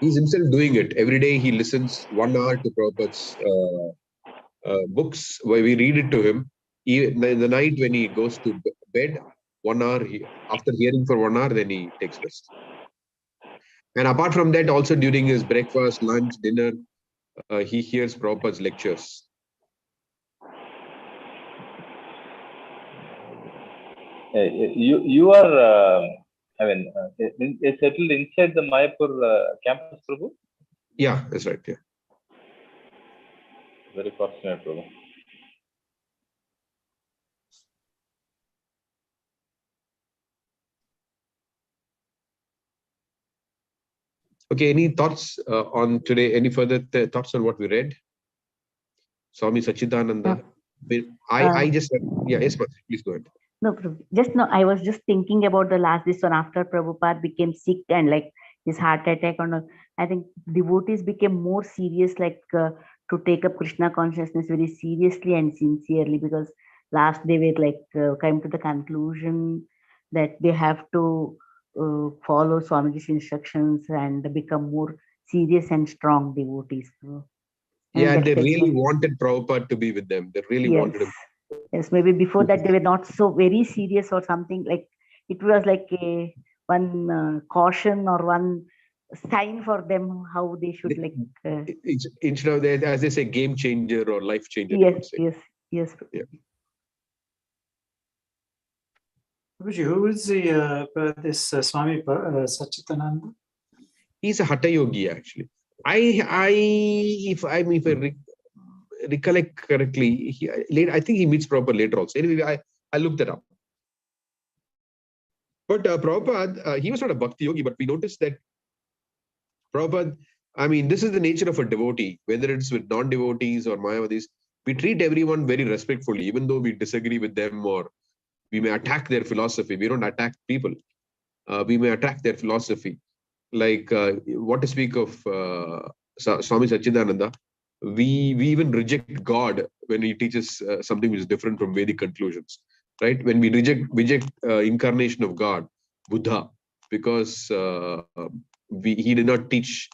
He's himself doing it. Every day he listens 1 hour to Prabhupada's books, where we read it to him. In the night when he goes to bed, 1 hour, after hearing for 1 hour, then he takes rest. And apart from that, also during his breakfast, lunch, dinner, he hears Prabhupada's lectures. You are, settled inside the Mayapur campus, Prabhu? Yeah, that's right. Yeah. Very fortunate, Prabhu. Okay, any thoughts on today? Any further thoughts on what we read? Swami Sachidananda. I just, yes, please go ahead. No, I was just thinking about this one after Prabhupada became sick and like his heart attack. I think devotees became more serious, to take up Krishna consciousness very seriously and sincerely, because last they were came to the conclusion that they have to follow Swamiji's instructions and become more serious and strong devotees. Yeah, and they really wanted Prabhupada to be with them. They really wanted him. Yes, maybe before that they were not so very serious or something. Like it was like one caution or one sign for them how they should instead of that, as they say, game changer or life changer. Yes. Yeah. Who is this Swami Sachidananda? He's a Hatha Yogi, actually. If I recollect correctly, I think he meets Prabhupada later also. Anyway, I looked that up. But Prabhupada, he was not a Bhakti Yogi, but we noticed that Prabhupada, this is the nature of a devotee, whether it's with non-devotees or Mayavadis, we treat everyone very respectfully, even though we disagree with them or we may attack their philosophy. We don't attack people. We may attack their philosophy. Like what to speak of Swami Sachidananda, we even reject God when he teaches something which is different from Vedic conclusions, right? When we reject incarnation of God, Buddha, because he did not teach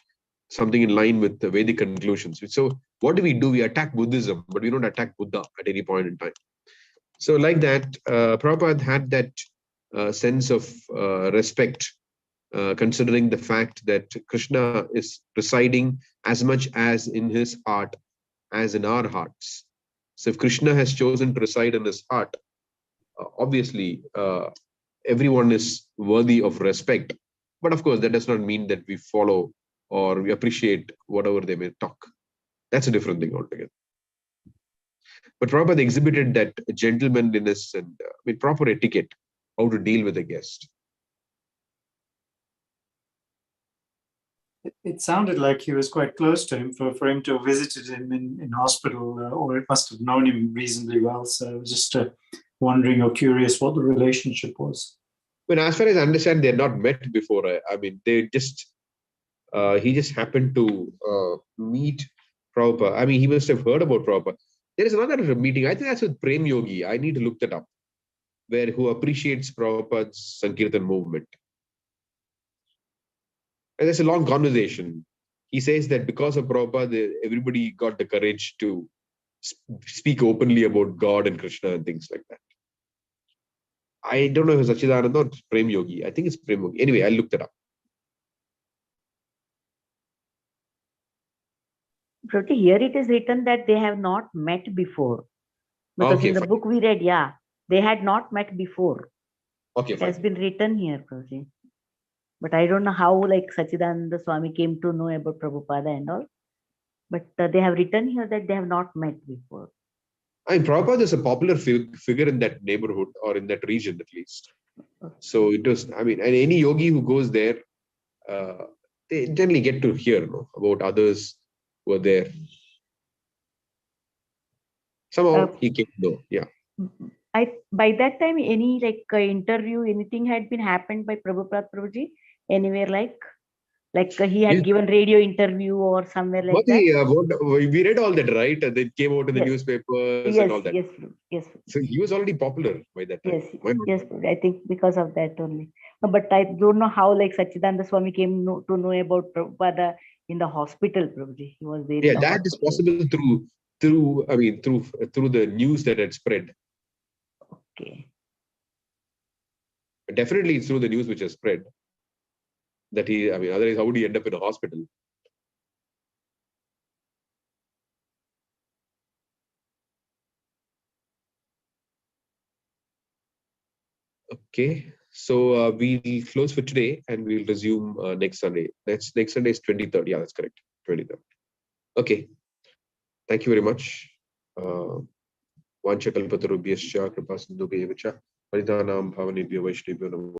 something in line with the Vedic conclusions. So what do? We attack Buddhism, but we don't attack Buddha at any point in time. So like that, Prabhupada had that sense of respect, considering the fact that Krishna is residing as much as in his heart as in our hearts. So if Krishna has chosen to reside in his heart, obviously everyone is worthy of respect. But of course, that does not mean that we follow or we appreciate whatever they may talk. That's a different thing altogether. But Prabhupada exhibited that gentlemanliness and proper etiquette, how to deal with a guest. It sounded like he was quite close to him for him to have visited him in hospital, or it must have known him reasonably well. So I was just wondering or curious what the relationship was. When, as far as I understand, they're not met before. I mean, they just he just happened to meet Prabhupada. I mean, he must have heard about Prabhupada. There is another meeting. I think that's with Prem Yogi. I need to look that up. Who appreciates Prabhupada's Sankirtan movement. And there's a long conversation. He says that because of Prabhupada, everybody got the courage to speak openly about God and Krishna and things like that. I don't know if it's Sachidananda or Prem Yogi. I think it's Prem Yogi. Anyway, I'll look that up. Prabhuji, here it is written that they have not met before. Because Okay, in the fine. book we read, yeah, they had not met before. Okay, It has fine. been written here, Prabhuji. But I don't know how like Sachidananda Swami came to know about Prabhupada and all. But they have written here that they have not met before. I mean, Prabhupada is a popular figure in that neighborhood or in that region at least. So it was, I mean, and any yogi who goes there, they generally get to hear about others who are there. Somehow he came to know, yeah. By that time, any like interview, anything had been happened by Prabhupada Prabhuji anywhere like he had given radio interview or somewhere like that. We read all that, right? And it came out in the Yes. newspapers Yes, and all that. yes. So he was already popular by that time. Yes. I think because of that only. No, but I don't know how like Sachidananda Swami came to know about Prabhupada in the hospital. Prabhuji, he was there. Yeah, in the that is hospital. possible through the news that had spread. Okay. Definitely through the news which has spread. That he, I mean, otherwise, how would he end up in a hospital? Okay, so we'll close for today and we'll resume next Sunday. Next Sunday is 23rd. Yeah, that's correct. 23rd. Okay. Thank you very much. Vanchakalpatarubhyascha kripasindhubhyevacha Paridanam bhavanebhyo vaishnebhyo namo.